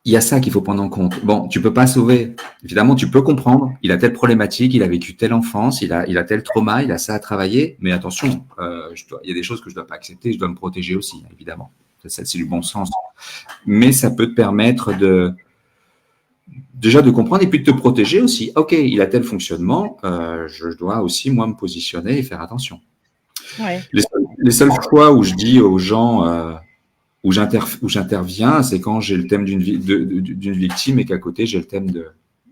Il y a ça qu'il faut prendre en compte. Bon, tu peux pas sauver. Évidemment, tu peux comprendre. Il a telle problématique, il a vécu telle enfance, il a tel trauma, il a ça à travailler. Mais attention, il y a des choses que je dois pas accepter, je dois me protéger aussi, évidemment. Ça, c'est du bon sens. Mais ça peut te permettre déjà de comprendre et puis de te protéger aussi. Ok, il a tel fonctionnement, je dois aussi moi me positionner et faire attention. Ouais. Les seules fois où je dis aux gens où j'interviens, c'est quand j'ai le thème d'une victime et qu'à côté j'ai le thème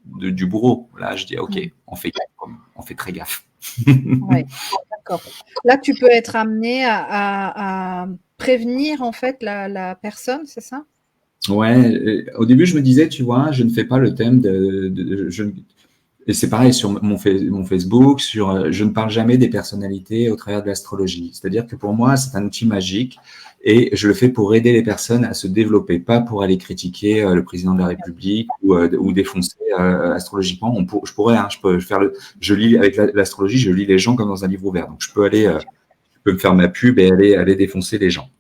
du bourreau. Là, je dis ok, on fait très gaffe. Ouais, d'accord. Là, tu peux être amené à prévenir en fait la personne, c'est ça? Ouais. Au début, je me disais, tu vois, je ne fais pas le thème et c'est pareil sur mon Facebook, je ne parle jamais des personnalités au travers de l'astrologie. C'est-à-dire que pour moi, c'est un outil magique et je le fais pour aider les personnes à se développer, pas pour aller critiquer le président de la République ou défoncer astrologiquement. Je lis avec l'astrologie, je lis les gens comme dans un livre ouvert. Donc je peux me faire ma pub et aller défoncer les gens.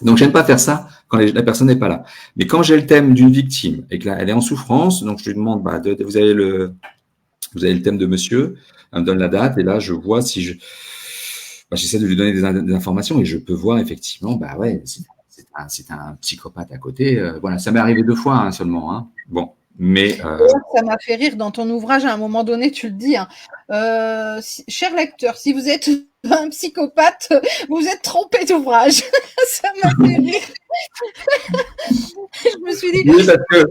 Donc, j'aime pas faire ça quand la personne n'est pas là. Mais quand j'ai le thème d'une victime et que là, elle est en souffrance, donc je lui demande, vous avez le thème de monsieur, elle me donne la date et là, je vois si j'essaie de lui donner des informations et je peux voir effectivement, ouais, c'est un psychopathe à côté. Voilà, ça m'est arrivé 2 fois hein, seulement. Hein. Bon, mais ça m'a fait rire dans ton ouvrage. À un moment donné, tu le dis. Hein. Cher lecteur, si vous êtes un psychopathe, vous êtes trompé d'ouvrage. Ça m'a fait rire. Je me suis dit. Oui, parce que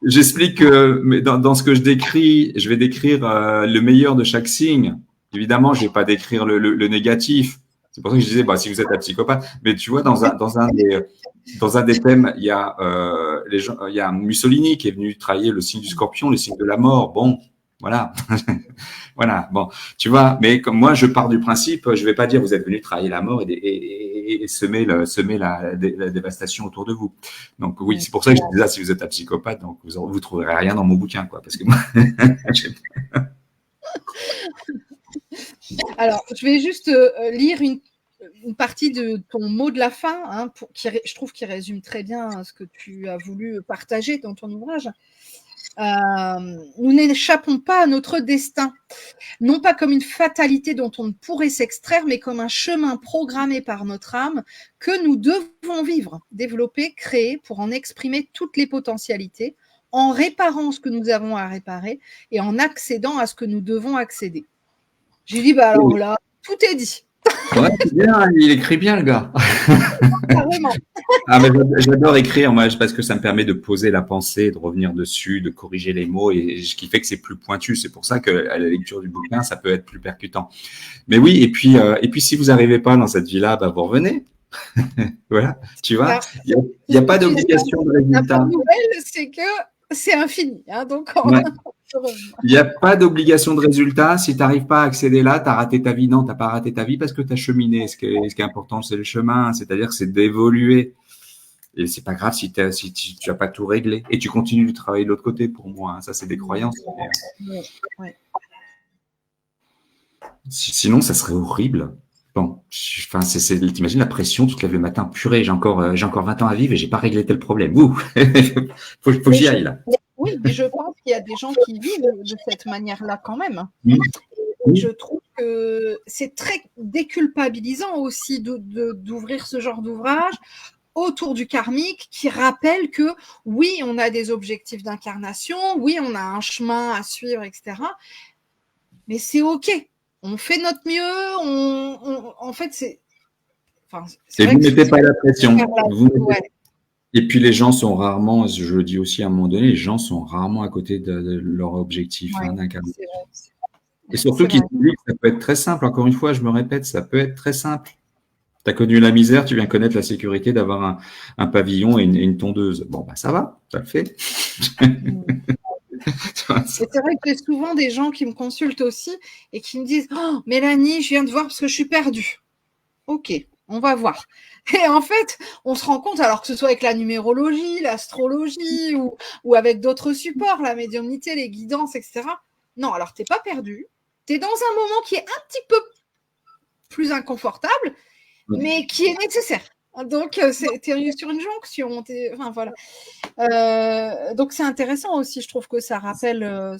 j'explique que dans ce que je décris, je vais décrire le meilleur de chaque signe. Évidemment, je vais pas décrire le négatif. C'est pour ça que je disais, si vous êtes un psychopathe, mais tu vois, dans un des thèmes, il y a Mussolini qui est venu trahir le signe du Scorpion, le signe de la mort. Bon, voilà, voilà. Bon, tu vois, mais comme moi, je pars du principe, je vais pas dire vous êtes venu trahir la mort et semer la dévastation autour de vous. Donc oui, c'est pour ça que je disais si vous êtes un psychopathe, donc vous trouverez rien dans mon bouquin, quoi, parce que moi. Alors, je vais juste lire une partie de ton mot de la fin, hein, je trouve qu'il résume très bien ce que tu as voulu partager dans ton ouvrage. Nous n'échappons pas à notre destin, non pas comme une fatalité dont on ne pourrait s'extraire, mais comme un chemin programmé par notre âme que nous devons vivre, développer, créer pour en exprimer toutes les potentialités, en réparant ce que nous avons à réparer et en accédant à ce que nous devons accéder. J'ai dit, alors là, tout est dit. Ouais, c'est bien, il écrit bien, le gars. Carrément. Mais j'adore écrire, moi, parce que ça me permet de poser la pensée, de revenir dessus, de corriger les mots, et ce qui fait que c'est plus pointu. C'est pour ça qu'à la lecture du bouquin, ça peut être plus percutant. Mais oui, et puis si vous n'arrivez pas dans cette vie-là, vous revenez. Voilà, tu vois, il n'y a pas d'obligation de résultat. La bonne nouvelle, c'est que c'est infini. Hein, donc il n'y a pas d'obligation de résultat. Si tu n'arrives pas à accéder là, tu as raté ta vie. Non, tu n'as pas raté ta vie parce que tu as cheminé. Ce qui est important, c'est le chemin. C'est-à-dire que c'est d'évoluer. Et c'est pas grave si tu as pas tout réglé. Et tu continues de travailler de l'autre côté pour moi. Hein. Ça, c'est des croyances. Ouais. Sinon, ça serait horrible. Bon, enfin, t'imagines la pression, tu te lèves le matin, purée, j'ai encore 20 ans à vivre et j'ai pas réglé tel problème. Ouh, faut que j'y aille là. Oui, mais je pense qu'il y a des gens qui vivent de cette manière-là quand même. Mmh. Je trouve que c'est très déculpabilisant aussi d'ouvrir ce genre d'ouvrage autour du karmique qui rappelle que oui, on a des objectifs d'incarnation, oui, on a un chemin à suivre, etc. Mais c'est OK. On fait notre mieux. En fait, c'est. Enfin, et vous ne mettez pas la pression. Et puis les gens sont rarement, je le dis aussi à un moment donné, les gens sont rarement à côté de leur objectif d'incarnation. Et surtout qu'ils se disent que ça peut être très simple. Encore une fois, je me répète, ça peut être très simple. Tu as connu la misère, tu viens connaître la sécurité d'avoir un pavillon et une tondeuse. Bon, bah ça va, ça le fait. C'est vrai que j'ai souvent des gens qui me consultent aussi et qui me disent oh, Mélanie, je viens de voir parce que je suis perdue. Ok, on va voir. Et en fait, on se rend compte, alors que ce soit avec la numérologie, l'astrologie ou avec d'autres supports, la médiumnité, les guidances, etc. Non, alors tu n'es pas perdu. Tu es dans un moment qui est un petit peu plus inconfortable, mais qui est nécessaire. Donc, tu es sur une jonction. Enfin, voilà. Donc, c'est intéressant aussi. Je trouve que ça rappelle un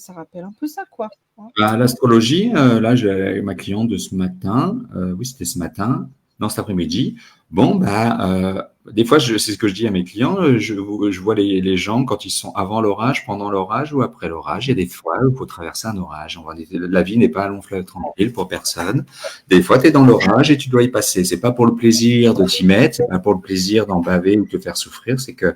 peu ça, quoi. L'astrologie, là, j'ai ma cliente de ce matin. Oui, c'était ce matin. Non, cet après-midi. Bon, des fois, c'est ce que je dis à mes clients. Je vois les gens quand ils sont avant l'orage, pendant l'orage ou après l'orage. Il y a des fois où il faut traverser un orage. La vie n'est pas un long fleuve tranquille pour personne. Des fois, tu es dans l'orage et tu dois y passer. C'est pas pour le plaisir de t'y mettre, c'est pas pour le plaisir d'en baver ou de te faire souffrir. C'est que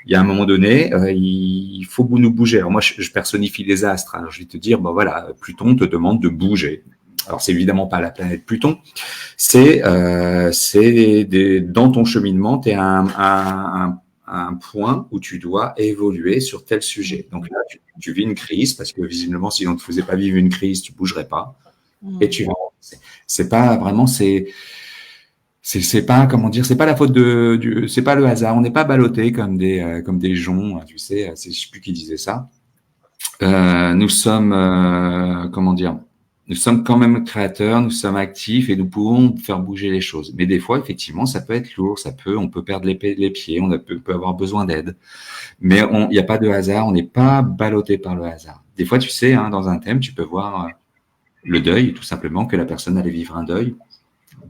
il y a un moment donné, il faut nous bouger. Alors moi, je personnifie les astres. Alors je vais te dire, voilà, Pluton te demande de bouger. Alors c'est évidemment pas la planète Pluton, c'est dans ton cheminement, tu es à un point où tu dois évoluer sur tel sujet. Donc là, tu vis une crise parce que visiblement, si on ne te faisait pas vivre une crise, tu bougerais pas. Et tu vas. C'est pas vraiment, c'est pas, comment dire, c'est pas la faute c'est pas le hasard. On n'est pas ballotté comme des joncs, tu sais. Je sais plus qui disait ça. Nous sommes, comment dire, nous sommes quand même créateurs, nous sommes actifs et nous pouvons faire bouger les choses. Mais des fois, effectivement, ça peut être lourd, on peut perdre les pieds, on peut avoir besoin d'aide. Mais il n'y a pas de hasard, on n'est pas ballotté par le hasard. Des fois, tu sais, dans un thème, tu peux voir le deuil, tout simplement, que la personne allait vivre un deuil,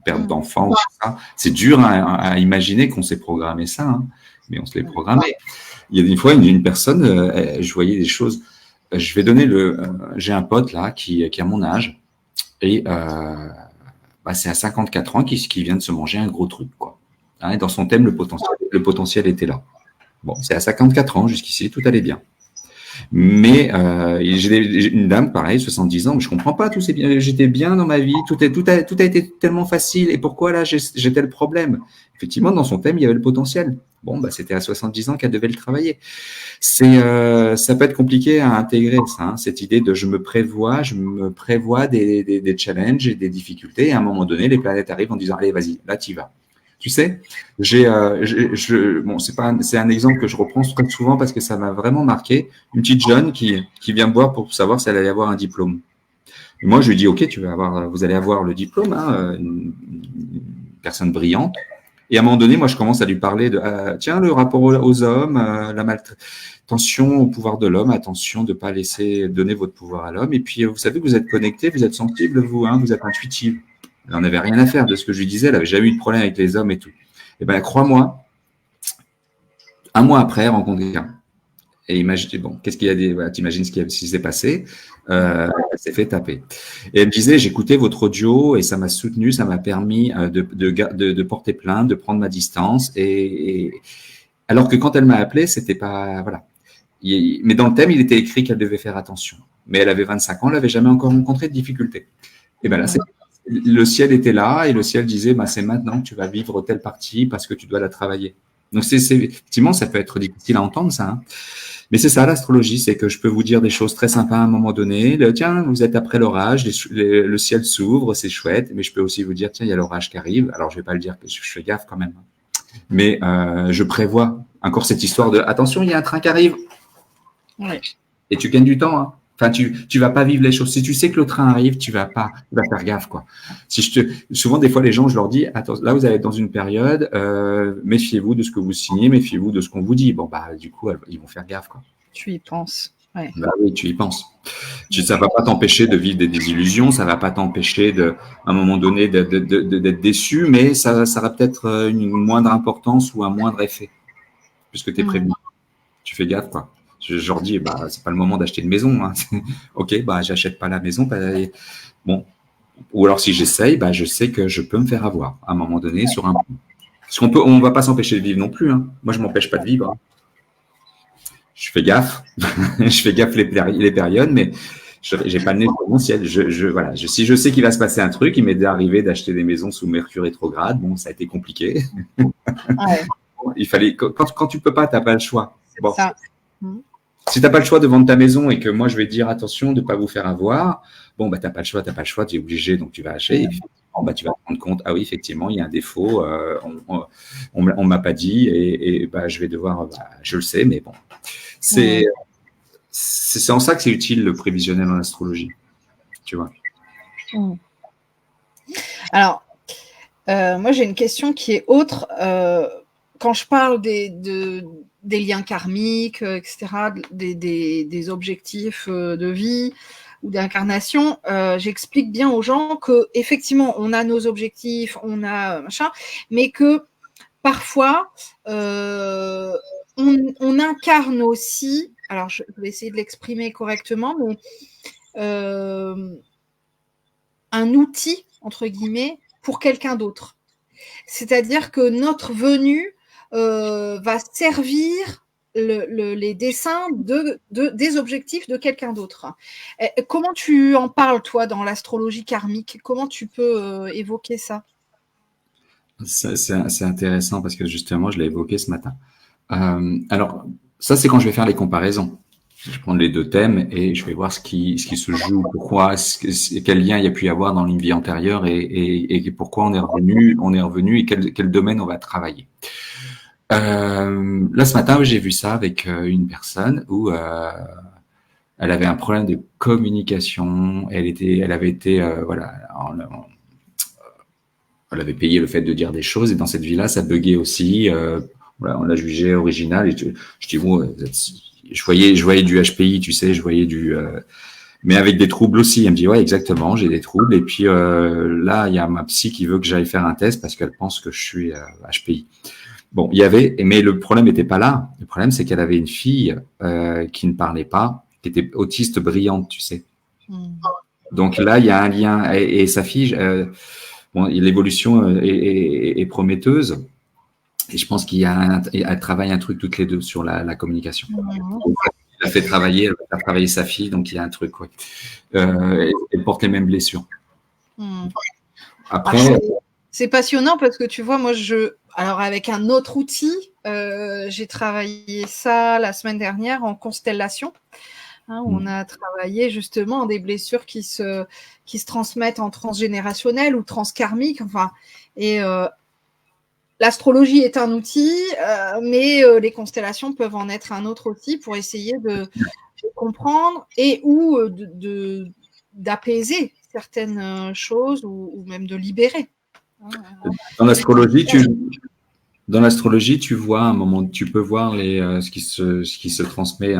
perte d'enfant, ça. C'est dur à imaginer qu'on s'est programmé ça, mais on se l'est programmé. Il y a une fois, une personne, je voyais des choses. Je vais donner j'ai un pote là qui a mon âge et c'est à 54 ans qui vient de se manger un gros truc, quoi. Et dans son thème, le potentiel était là. Bon, c'est à 54 ans jusqu'ici, tout allait bien. Mais j'ai une dame, pareil, 70 ans, mais je comprends pas, j'étais bien dans ma vie, tout a été tellement facile, et pourquoi là j'ai tel problème? Effectivement, dans son thème, il y avait le potentiel. Bon, c'était à 70 ans qu'elle devait le travailler. Ça peut être compliqué à intégrer, ça, cette idée de je me prévois des challenges et des difficultés, et à un moment donné, les planètes arrivent en disant, allez, vas-y, là, tu y vas. Tu sais, c'est un exemple que je reprends très souvent parce que ça m'a vraiment marqué. Une petite jeune qui vient me voir pour savoir si elle allait avoir un diplôme. Et moi, je lui dis, OK, vous allez avoir le diplôme, une personne brillante. Et à un moment donné, moi, je commence à lui parler de, tiens, le rapport aux hommes, attention au pouvoir de l'homme, attention de ne pas laisser donner votre pouvoir à l'homme. Et puis, vous savez que vous êtes connecté, vous êtes sensible, vous êtes intuitive. Elle n'en avait rien à faire de ce que je lui disais. Elle n'avait jamais eu de problème avec les hommes et tout. Et bien, crois-moi, un mois après, elle rencontre quelqu'un. Et imagine, bon, qu'est-ce qu'il y a t'imagines ce qui s'est passé. Elle s'est fait taper. Et elle me disait, j'écoutais votre audio et ça m'a soutenu, ça m'a permis de porter plainte, de prendre ma distance. Et alors que quand elle m'a appelé, c'était pas, voilà. Mais dans le thème, il était écrit qu'elle devait faire attention. Mais elle avait 25 ans, elle n'avait jamais encore rencontré de difficultés. Et ben là, le ciel était là et le ciel disait, c'est maintenant que tu vas vivre telle partie parce que tu dois la travailler. Donc, effectivement, ça peut être difficile à entendre, ça. Mais c'est ça, l'astrologie, c'est que je peux vous dire des choses très sympas à un moment donné. Tiens, vous êtes après l'orage, le ciel s'ouvre, c'est chouette. Mais je peux aussi vous dire, tiens, il y a l'orage qui arrive. Alors, je vais pas le dire, que je fais gaffe quand même. Mais je prévois encore cette histoire de attention, il y a un train qui arrive. Ouais. Et tu gagnes du temps. Hein. Enfin, tu vas pas vivre les choses. Si tu sais que le train arrive, tu vas faire gaffe, quoi. Souvent, des fois, les gens, je leur dis, attends, là, vous allez être dans une période, méfiez-vous de ce que vous signez, méfiez-vous de ce qu'on vous dit. Bon, bah, du coup, ils vont faire gaffe, quoi. Tu y penses. Ouais. Bah oui, tu y penses. Ça va pas t'empêcher de vivre des désillusions, ça va pas t'empêcher à un moment donné, d'être déçu, mais ça va peut-être une moindre importance ou un moindre effet, puisque tu es prévenu. Tu fais gaffe, quoi. Je leur dis, bah, c'est pas le moment d'acheter une maison. Hein. Ok, bah, j'achète pas la maison. Bah, bon. Ou alors, si j'essaye, bah, je sais que je peux me faire avoir à un moment donné sur un. Parce on va pas s'empêcher de vivre non plus. Hein. Moi, je m'empêche pas de vivre. Hein. Je fais gaffe. Je fais gaffe les périodes, mais j'ai pas le nez sur mon ciel. Voilà. Si je sais qu'il va se passer un truc, il m'est déjà arrivé d'acheter des maisons sous Mercure rétrograde. Bon, ça a été compliqué. Ouais. Il fallait, quand tu peux pas, t'as pas le choix. Bon. Ça. Si t'as pas le choix de vendre ta maison et que moi je vais te dire attention de pas vous faire avoir, bon bah t'as pas le choix, tu es obligé, donc tu vas acheter. Et puis, bah, tu vas te rendre compte, ah oui effectivement il y a un défaut, on m'a pas dit et bah je vais devoir, je le sais, mais bon, c'est en ça que c'est utile le prévisionnel en astrologie, tu vois. Alors moi j'ai une question qui est autre. Quand je parle des liens karmiques, etc., des objectifs de vie ou d'incarnation, j'explique bien aux gens que effectivement on a nos objectifs, on a machin, mais que parfois on incarne aussi. Alors je vais essayer de l'exprimer correctement, mais un outil entre guillemets pour quelqu'un d'autre. C'est-à-dire que notre venue va servir les dessins des objectifs de quelqu'un d'autre. Comment tu en parles, toi, dans l'astrologie karmique? Comment tu peux évoquer ça? C'est intéressant parce que justement, je l'ai évoqué ce matin. Alors, ça, c'est quand je vais faire les comparaisons. Je vais prendre les deux thèmes et je vais voir ce qui se joue, pourquoi, quel lien il y a pu y avoir dans une vie antérieure et pourquoi on est revenu et quel domaine on va travailler. Là, ce matin, j'ai vu ça avec une personne où elle avait un problème de communication. Elle avait été, voilà, elle avait payé le fait de dire des choses et dans cette vie-là, ça buguait aussi. Voilà, on l'a jugé original et je dis bon, je voyais du HPI, tu sais, je voyais mais avec des troubles aussi. Elle me dit ouais, exactement, j'ai des troubles. Et puis là, il y a ma psy qui veut que j'aille faire un test parce qu'elle pense que je suis HPI. Bon, mais le problème n'était pas là. Le problème, c'est qu'elle avait une fille qui ne parlait pas, qui était autiste brillante, tu sais. Donc là, il y a un lien et sa fille. Bon, l'évolution est prometteuse. Et je pense elle travaille un truc toutes les deux sur la communication. Elle a fait travailler sa fille, donc il y a un truc. Ouais. Elle porte les mêmes blessures. Après, c'est passionnant parce que tu vois, moi, alors avec un autre outil, j'ai travaillé ça la semaine dernière en constellation. Hein, on a travaillé justement des blessures qui se transmettent en transgénérationnel ou transkarmique. Enfin, et l'astrologie est un outil, mais les constellations peuvent en être un autre aussi pour essayer de comprendre et ou d'apaiser certaines choses ou même de libérer. Dans l'astrologie, tu vois un moment, tu peux voir ce qui se transmet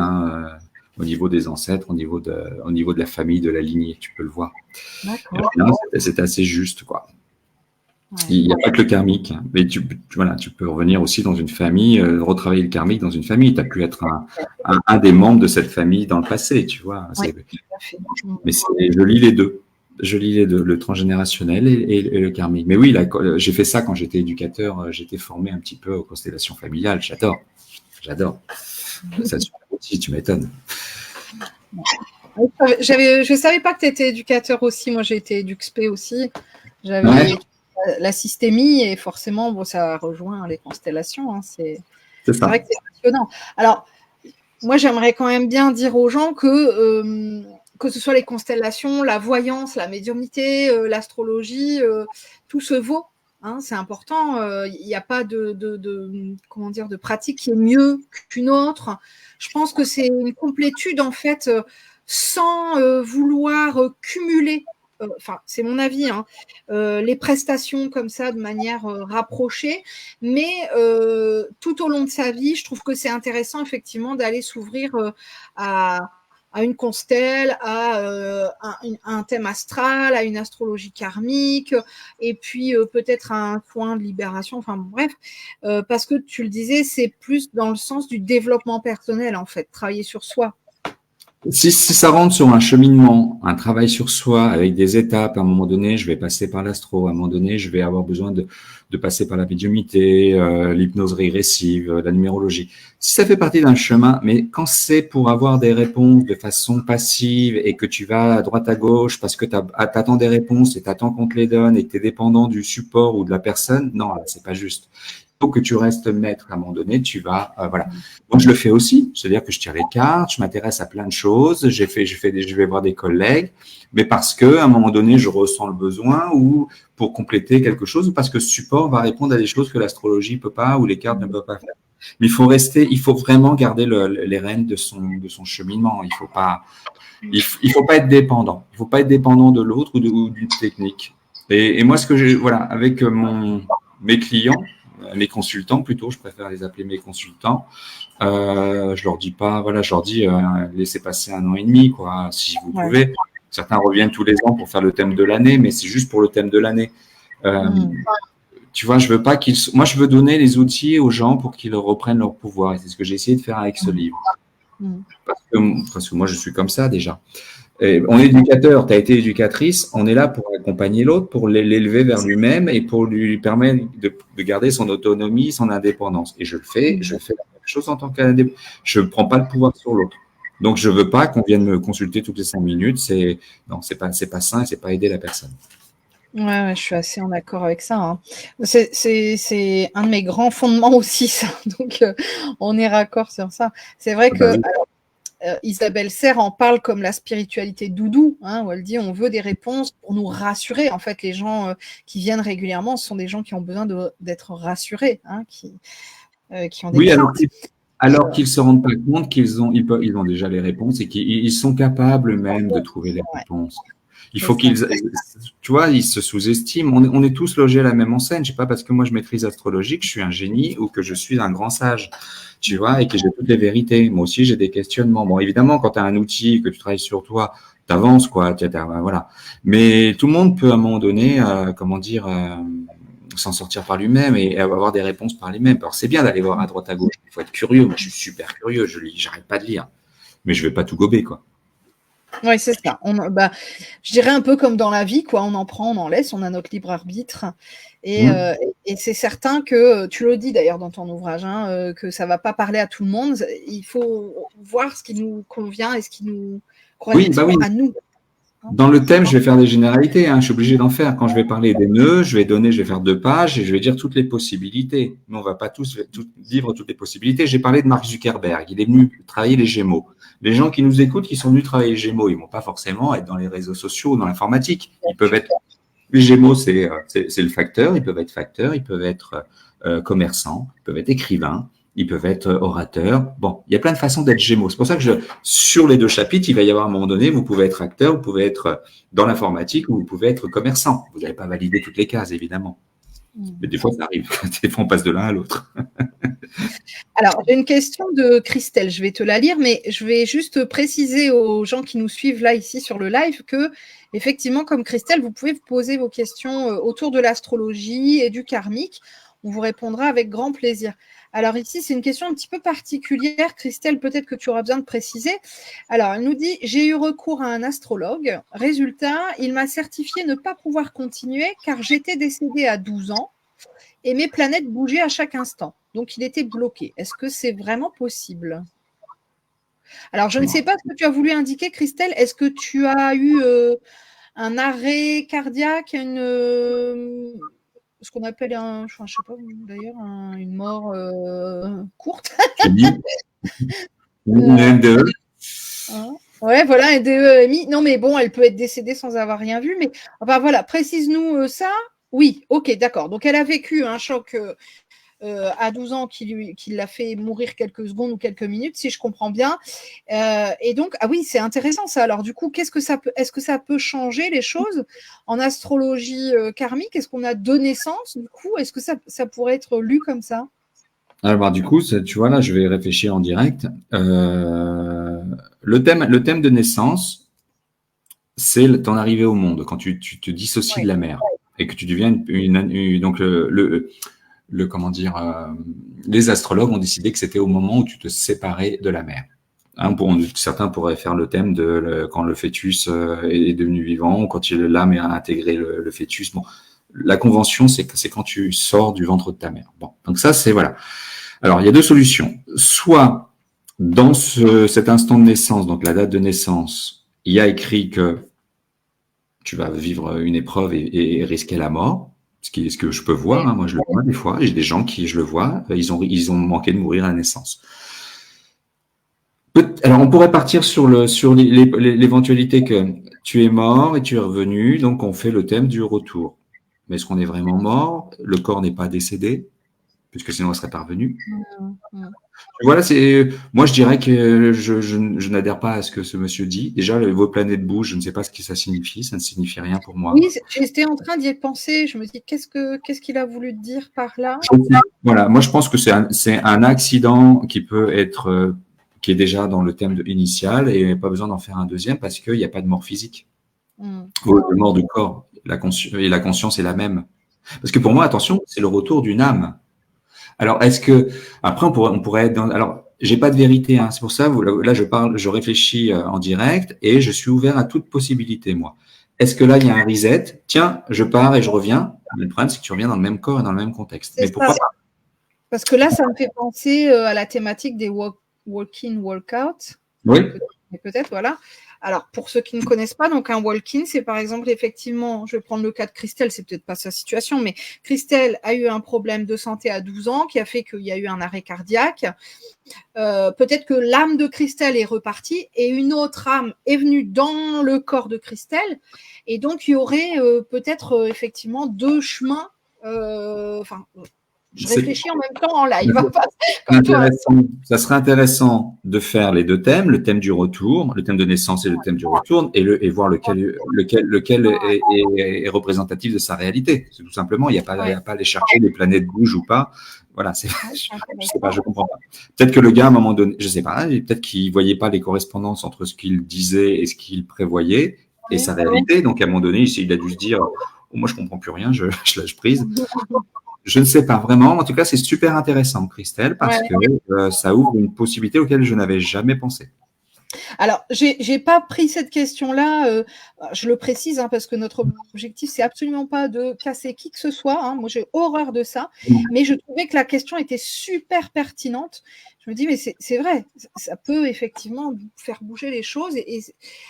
au niveau des ancêtres, au niveau de la famille, de la lignée, tu peux le voir. C'est assez juste, quoi. Ouais. Il n'y a pas que le karmique, mais tu peux revenir aussi dans une famille, retravailler le karmique dans une famille. Tu as pu être un des membres de cette famille dans le passé, tu vois. Ouais, mais je lis les deux. Le transgénérationnel et le karmique. Mais oui, j'ai fait ça quand j'étais éducateur. J'étais formé un petit peu aux constellations familiales. J'adore. Ça aussi, tu m'étonnes. Je savais pas que tu étais éducateur aussi. Moi, j'ai été éduxp aussi. J'avais la systémie et forcément, bon, ça rejoint les constellations. Hein. C'est vrai que c'est passionnant. Alors, moi, j'aimerais quand même bien dire aux gens que ce soit les constellations, la voyance, la médiumnité, l'astrologie, tout se vaut. Hein, c'est important. Il n'y a pas comment dire, de pratique qui est mieux qu'une autre. Je pense que c'est une complétude en fait, sans vouloir cumuler. Enfin, c'est mon avis, hein, les prestations comme ça de manière rapprochée, mais tout au long de sa vie, je trouve que c'est intéressant effectivement d'aller s'ouvrir à une constelle, à un thème astral, à une astrologie karmique, et puis peut-être un soin de libération, enfin bref, parce que tu le disais, c'est plus dans le sens du développement personnel en fait, travailler sur soi. Si ça rentre sur un cheminement, un travail sur soi avec des étapes, à un moment donné, je vais passer par l'astro, à un moment donné, je vais avoir besoin de passer par la médiumnité, l'hypnose régressive, la numérologie. Si ça fait partie d'un chemin, mais quand c'est pour avoir des réponses de façon passive et que tu vas à droite à gauche parce que t'attends des réponses et t'attends qu'on te les donne et que t'es dépendant du support ou de la personne, non, là, c'est pas juste. Faut que tu restes maître à un moment donné, tu vas, voilà. Moi, je le fais aussi, c'est-à-dire que je tire les cartes, je m'intéresse à plein de choses, je vais voir des collègues, mais parce que à un moment donné, je ressens le besoin ou pour compléter quelque chose, ou parce que ce support va répondre à des choses que l'astrologie peut pas ou les cartes ne peuvent pas faire. Mais il faut vraiment garder les rênes de son cheminement. Il faut pas être dépendant. Il faut pas être dépendant de l'autre ou d'une technique. Et moi, voilà, avec mes clients, mes consultants plutôt, je préfère les appeler mes consultants. Je leur dis pas, voilà, je leur dis laissez passer 1 an et demi, quoi, si vous pouvez. Certains reviennent tous les ans pour faire le thème de l'année, mais c'est juste pour le thème de l'année. Tu vois, je veux pas moi, je veux donner les outils aux gens pour qu'ils reprennent leur pouvoir. Et c'est ce que j'ai essayé de faire avec ce livre. Parce que moi, je suis comme ça déjà. Et on est éducateur, tu as été éducatrice, on est là pour accompagner l'autre, pour l'élever vers lui-même et pour lui permettre de garder son autonomie, son indépendance. Et je fais la même chose en tant qu'indépendant. Je ne prends pas le pouvoir sur l'autre. Donc, je veux pas qu'on vienne me consulter toutes les 5 minutes. Non, c'est pas sain et c'est pas aider la personne. Ouais, je suis assez en accord avec ça. Hein. C'est un de mes grands fondements aussi, ça. Donc, on est raccord sur ça. C'est vrai que Isabelle Serre en parle comme la spiritualité doudou, hein, où elle dit on veut des réponses pour nous rassurer. En fait, les gens qui viennent régulièrement, ce sont des gens qui ont besoin d'être rassurés, hein, qui ont des craintes. Alors qu'ils se rendent pas compte qu'ils ont déjà les réponses et qu'ils sont capables même de trouver les réponses. Il faut tu vois, ils se sous-estiment. On est tous logés à la même enseigne. Je sais pas parce que moi je maîtrise l'astrologie que je suis un génie ou que je suis un grand sage, tu vois, et que j'ai toutes les vérités. Moi aussi, j'ai des questionnements. Bon, évidemment, quand tu as un outil que tu travailles sur toi, t'avances, quoi. Voilà. Mais tout le monde peut à un moment donné, s'en sortir par lui-même et avoir des réponses par lui-même. Alors c'est bien d'aller voir à droite à gauche. Il faut être curieux. Moi, je suis super curieux. J'arrête pas de lire, mais je vais pas tout gober, quoi. Oui, c'est ça. Je dirais un peu comme dans la vie, quoi. On en prend, on en laisse, on a notre libre arbitre. Et c'est certain que, tu le dis d'ailleurs dans ton ouvrage, hein, que ça ne va pas parler à tout le monde. Il faut voir ce qui nous convient et ce qui nous correspond à nous. Dans le thème, je vais faire des généralités, hein, je suis obligé d'en faire. Quand je vais parler des nœuds, je vais faire 2 pages et je vais dire toutes les possibilités. Mais on va pas tous vivre toutes les possibilités. J'ai parlé de Mark Zuckerberg. Il est venu travailler les Gémeaux. Les gens qui nous écoutent, qui sont venus travailler les Gémeaux, ils vont pas forcément être dans les réseaux sociaux ou dans l'informatique. Ils peuvent être. Les Gémeaux, c'est le facteur. Ils peuvent être facteurs, ils peuvent être commerçants, ils peuvent être écrivains. Ils peuvent être orateurs. Bon, il y a plein de façons d'être Gémeaux. C'est pour ça que sur les 2 chapitres, il va y avoir à un moment donné, vous pouvez être acteur, vous pouvez être dans l'informatique ou vous pouvez être commerçant. Vous n'avez pas validé toutes les cases, évidemment. Mais des fois, ça arrive. Des fois, on passe de l'un à l'autre. Alors, j'ai une question de Christelle. Je vais te la lire, mais je vais juste préciser aux gens qui nous suivent là, ici, sur le live, que, effectivement, comme Christelle, vous pouvez poser vos questions autour de l'astrologie et du karmique. On vous répondra avec grand plaisir. Alors ici, c'est une question un petit peu particulière. Christelle, peut-être que tu auras besoin de préciser. Alors, elle nous dit « J'ai eu recours à un astrologue. Résultat, il m'a certifié ne pas pouvoir continuer car j'étais décédée à 12 ans et mes planètes bougeaient à chaque instant. Donc, il était bloqué. Est-ce que c'est vraiment possible ?» Alors, je ne sais pas ce que tu as voulu indiquer, Christelle. Est-ce que tu as eu un arrêt cardiaque, ce qu'on appelle je ne sais pas d'ailleurs, une mort courte. Une MDE. Ouais, voilà, un DEMI. Non, mais bon, elle peut être décédée sans avoir rien vu. Mais enfin, voilà, précise-nous ça. Oui, ok, d'accord. Donc elle a vécu un choc à 12 ans qui l'a fait mourir quelques secondes ou quelques minutes, si je comprends bien. Et donc, ah oui, c'est intéressant ça. Alors du coup, est-ce que ça peut changer les choses en astrologie karmique? Est-ce qu'on a deux naissances du coup? Est-ce que ça pourrait être lu comme ça? Alors, bah, du coup, tu vois, là, je vais réfléchir en direct. Le thème de naissance, c'est ton arrivée au monde, quand tu te dissocies de Oui, la mère et que tu deviens donc comment dire, les astrologues ont décidé que c'était au moment où tu te séparais de la mère. Hein, certains pourraient faire le thème de quand le fœtus est devenu vivant, ou quand l'âme a intégré le fœtus. Bon, la convention, c'est que c'est quand tu sors du ventre de ta mère. Bon, donc ça, c'est voilà. Alors, il y a deux solutions. Soit dans cet instant de naissance, donc la date de naissance, il y a écrit que tu vas vivre une épreuve et risquer la mort. Ce que je peux voir, hein, moi je le vois des fois, j'ai des gens qui, je le vois, ils ont manqué de mourir à la naissance. Alors on pourrait partir sur l'éventualité que tu es mort et tu es revenu, donc on fait le thème du retour. Mais est-ce qu'on est vraiment mort? Le corps n'est pas décédé, puisque sinon on serait pas revenu. Voilà, moi je dirais que je n'adhère pas à ce que ce monsieur dit. Déjà, vos planètes bougent, je ne sais pas ce que ça signifie, ça ne signifie rien pour moi. Oui, j'étais en train d'y penser. Je me dis, qu'est-ce qu'il a voulu dire par là? Voilà, moi je pense que c'est un accident qui peut être, qui est déjà dans le thème initial et pas besoin d'en faire un deuxième parce qu'il n'y a pas de mort physique. De mort du corps. Et la conscience est la même. Parce que pour moi, attention, c'est le retour d'une âme. Alors, après, on pourrait être dans, alors, j'ai pas de vérité, hein. C'est pour ça, là, je réfléchis en direct et je suis ouvert à toute possibilité, moi. Est-ce que là, il y a un reset? Tiens, je pars et je reviens. Mais le problème, c'est que tu reviens dans le même corps et dans le même contexte. Mais pourquoi pas? Parce que là, ça me fait penser à la thématique des walk-in, walk-out. Oui. Peut-être, voilà. Alors, pour ceux qui ne connaissent pas, donc un walk-in, c'est par exemple, effectivement, je vais prendre le cas de Christelle, c'est peut-être pas sa situation, mais Christelle a eu un problème de santé à 12 ans qui a fait qu'il y a eu un arrêt cardiaque. Peut-être que l'âme de Christelle est repartie et une autre âme est venue dans le corps de Christelle. Et donc, il y aurait peut-être effectivement deux chemins. Je réfléchis en même temps en live. Ça serait intéressant de faire les deux thèmes, le thème du retour, le thème de naissance et le thème du retour, et voir lequel est représentatif de sa réalité. C'est tout simplement, il n'y a pas à aller chercher les planètes bougent ou pas. Voilà, je sais pas, je comprends pas. Peut-être que le gars, à un moment donné, je sais pas, peut-être qu'il voyait pas les correspondances entre ce qu'il disait et ce qu'il prévoyait et sa réalité. Donc, à un moment donné, il a dû se dire, oh, moi, je comprends plus rien, je lâche prise. Je ne sais pas vraiment. En tout cas, c'est super intéressant, Christelle, parce que ça ouvre une possibilité auquel je n'avais jamais pensé. Alors, j'ai pas pris cette question-là, je le précise, hein, parce que notre objectif, c'est absolument pas de casser qui que ce soit. Hein. Moi, j'ai horreur de ça, mais je trouvais que la question était super pertinente. Je me dis, mais c'est vrai, ça peut effectivement faire bouger les choses. Et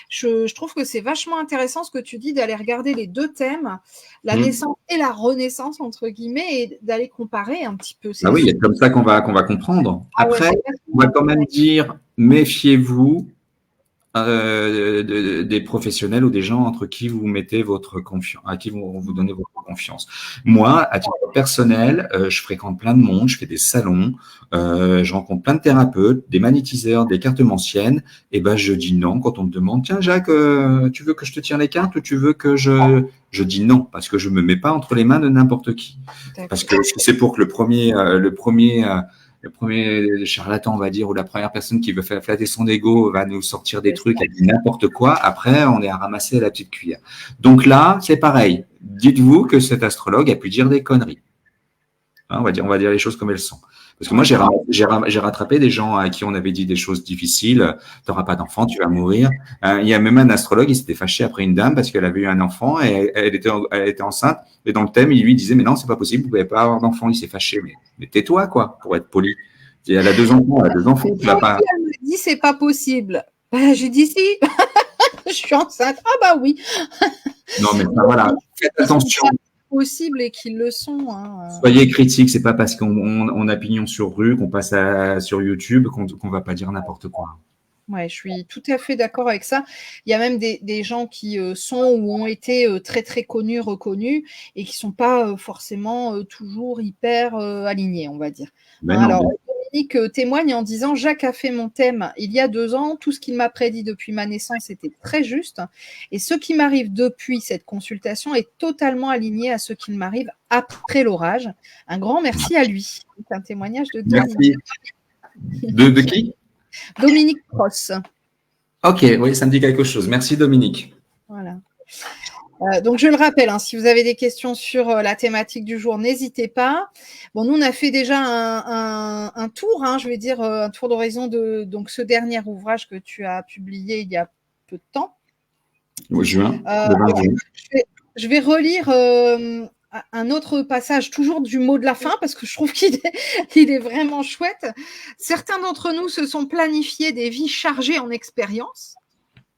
je trouve que c'est vachement intéressant ce que tu dis d'aller regarder les deux thèmes, la naissance et la renaissance, entre guillemets, et d'aller comparer un petit peu. Ah oui, c'est comme ça qu'on va comprendre. Après, on va quand même dire, méfiez-vous des professionnels ou des gens entre qui vous mettez votre confiance, à qui vous donnez votre confiance. Moi, à titre personnel, je fréquente plein de monde, je fais des salons, je rencontre plein de thérapeutes, des magnétiseurs, des cartomanciennes, et ben je dis non quand on me demande tiens Jacques, tu veux que je te tire les cartes ou tu veux que je dis non parce que je me mets pas entre les mains de n'importe qui. Parce que si c'est pour que le premier charlatan, on va dire, ou la première personne qui veut faire flatter son ego va nous sortir des trucs, elle dit n'importe quoi. Après, on est à ramasser à la petite cuillère. Donc là, c'est pareil. Dites-vous que cet astrologue a pu dire des conneries. Hein, on va dire les choses comme elles sont. Parce que moi, j'ai rattrapé des gens à qui on avait dit des choses difficiles. T'auras pas d'enfant, tu vas mourir. Il y a même un astrologue, il s'était fâché après une dame parce qu'elle avait eu un enfant et elle était enceinte. Et dans le thème, il lui disait, mais non, c'est pas possible, vous pouvez pas avoir d'enfant. Il s'est fâché. Mais tais-toi, quoi, pour être poli. Elle a 2 enfants, elle a 2 enfants. Tu vas pas. Elle me dit, c'est pas possible. Ben, j'ai dit si. Je suis enceinte. Ah bah oui. Non, mais voilà. Faites attention. Possible et qu'ils le sont. Hein. Soyez critiques, c'est pas parce qu'on a pignon sur rue, qu'on passe sur YouTube qu'on va pas dire n'importe quoi. Ouais, je suis tout à fait d'accord avec ça. Il y a même des gens qui sont ou ont été très très connus, reconnus, et qui sont pas forcément toujours hyper alignés, on va dire. Mais Hein, non, alors, bien. Dominique témoigne en disant: Jacques a fait mon thème il y a 2 ans. Tout ce qu'il m'a prédit depuis ma naissance était très juste. Et ce qui m'arrive depuis cette consultation est totalement aligné à ce qui m'arrive après l'orage. Un grand merci à lui. C'est un témoignage de Dominique. Merci. De qui? Dominique Cross. Ok, oui, ça me dit quelque chose. Merci Dominique. Voilà. Donc, je le rappelle, hein, si vous avez des questions sur la thématique du jour, n'hésitez pas. Bon, nous, on a fait déjà un tour, hein, je vais dire, un tour d'horizon de donc, ce dernier ouvrage que tu as publié il y a peu de temps. Au juin, le 20 juin. Je vais relire un autre passage, toujours du mot de la fin, parce que je trouve qu'il est vraiment chouette. Certains d'entre nous se sont planifiés des vies chargées en expériences.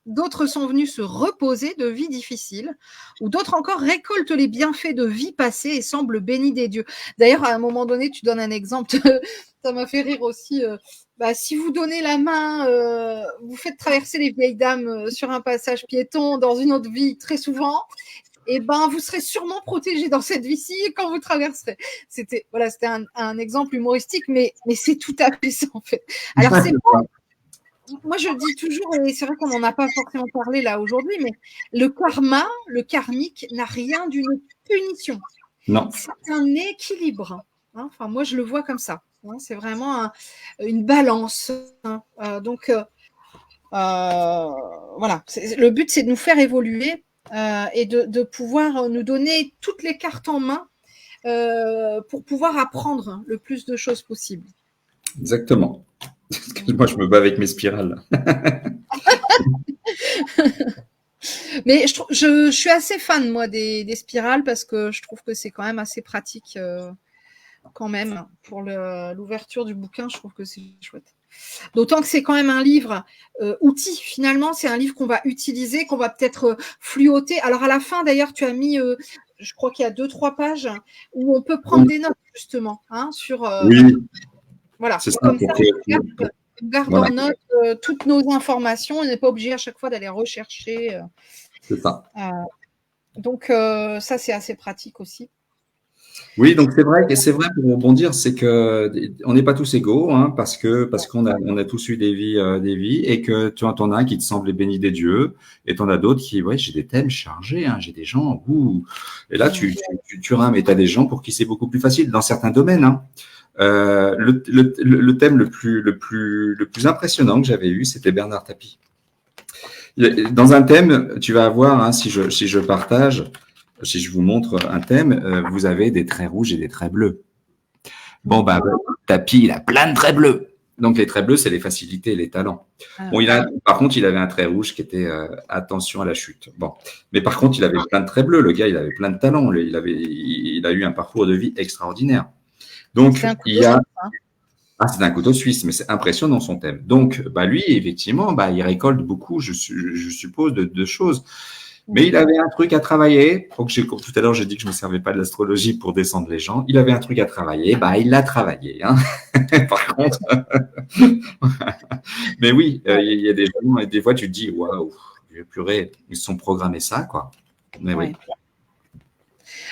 D'autres sont venus se reposer de vies difficiles, ou d'autres encore récoltent les bienfaits de vies passées et semblent bénis des dieux. D'ailleurs, à un moment donné, tu donnes un exemple, ça m'a fait rire aussi. Si vous donnez la main, vous faites traverser les vieilles dames sur un passage piéton dans une autre vie très souvent, et vous serez sûrement protégé dans cette vie-ci quand vous traverserez. C'était un exemple humoristique, mais c'est tout à fait ça en fait. Alors c'est pas moi, je dis toujours, et c'est vrai qu'on n'en a pas forcément parlé là aujourd'hui, mais le karma, le karmique, n'a rien d'une punition. Non. C'est un équilibre. Hein. Enfin, moi, je le vois comme ça. Hein. C'est vraiment une balance. Hein. Voilà. Le but, c'est de nous faire évoluer et de pouvoir nous donner toutes les cartes en main pour pouvoir apprendre le plus de choses possible. Exactement. Excuse-moi, je me bats avec mes spirales. Mais je suis assez fan, moi, des spirales parce que je trouve que c'est quand même assez pratique quand même pour l'ouverture du bouquin. Je trouve que c'est chouette. D'autant que c'est quand même un livre outil. Finalement, c'est un livre qu'on va utiliser, qu'on va peut-être fluoter. Alors, à la fin, d'ailleurs, tu as mis, je crois qu'il y a 2-3 pages où on peut prendre des notes, justement, hein, sur… Oui, voilà. c'est ça. Comme ça, on garde en note toutes nos informations. On n'est pas obligé à chaque fois d'aller rechercher. C'est ça. Donc, ça, c'est assez pratique aussi. Oui, donc c'est vrai pour rebondir, c'est que on n'est pas tous égaux, hein, parce qu'on a tous eu des vies, et que tu en as un qui te semble béni des dieux, et tu en as d'autres qui, ouais, j'ai des thèmes chargés, hein, j'ai des gens, et là tu rames, et t'as des gens pour qui c'est beaucoup plus facile dans certains domaines, hein. Le thème le plus impressionnant que j'avais eu, c'était Bernard Tapie. Dans un thème, tu vas avoir, hein, si je partage, si je vous montre un thème, vous avez des traits rouges et des traits bleus. Bon, Tapie, il a plein de traits bleus. Donc, les traits bleus, c'est les facilités et les talents. Bon, par contre, il avait un trait rouge qui était attention à la chute. Bon, mais par contre, il avait plein de traits bleus. Le gars, il avait plein de talents. Il a eu un parcours de vie extraordinaire. Donc, c'est un couteau suisse, mais c'est impressionnant son thème. Donc, lui, effectivement, il récolte beaucoup, je suppose, de choses. Mais il avait un truc à travailler. Donc, tout à l'heure, j'ai dit que je ne me servais pas de l'astrologie pour descendre les gens. Il avait un truc à travailler. Il l'a travaillé. Hein. Par contre. Mais oui, il y a des gens, et des fois, tu te dis, waouh, purée, ils se sont programmés ça, quoi. Mais oui.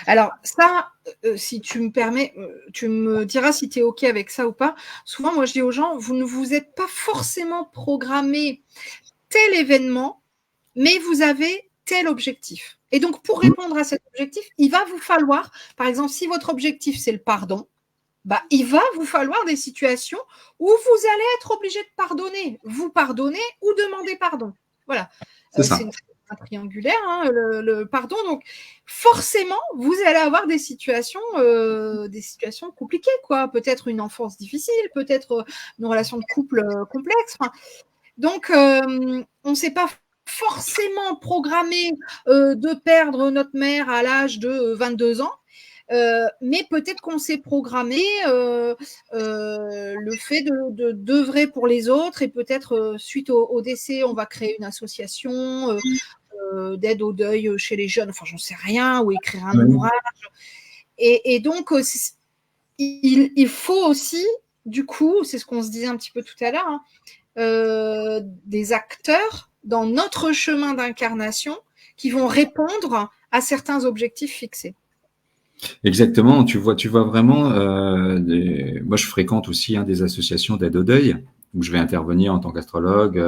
Alors, ça, si tu me permets, tu me diras si tu es OK avec ça ou pas. Souvent, moi, je dis aux gens, vous ne vous êtes pas forcément programmé tel événement, mais vous avez tel objectif. Et donc, pour répondre à cet objectif, il va vous falloir, par exemple, si votre objectif, c'est le pardon, il va vous falloir des situations où vous allez être obligé de pardonner. Vous pardonnez ou demander pardon. Voilà. C'est un triangulaire, hein, le pardon. Donc, forcément, vous allez avoir des situations compliquées, quoi. Peut-être une enfance difficile, peut-être une relation de couple complexe. Donc, on ne s'est pas forcément programmé de perdre notre mère à l'âge de 22 ans. Mais peut-être qu'on s'est programmé le fait d'œuvrer pour les autres, et peut-être suite au décès, on va créer une association d'aide au deuil chez les jeunes, enfin j'en sais rien, ou écrire un ouvrage. Et donc, il faut aussi, du coup, c'est ce qu'on se disait un petit peu tout à l'heure, hein, des acteurs dans notre chemin d'incarnation qui vont répondre à certains objectifs fixés. Exactement, tu vois vraiment. Moi, je fréquente aussi des associations d'aide au deuil où je vais intervenir en tant qu'astrologue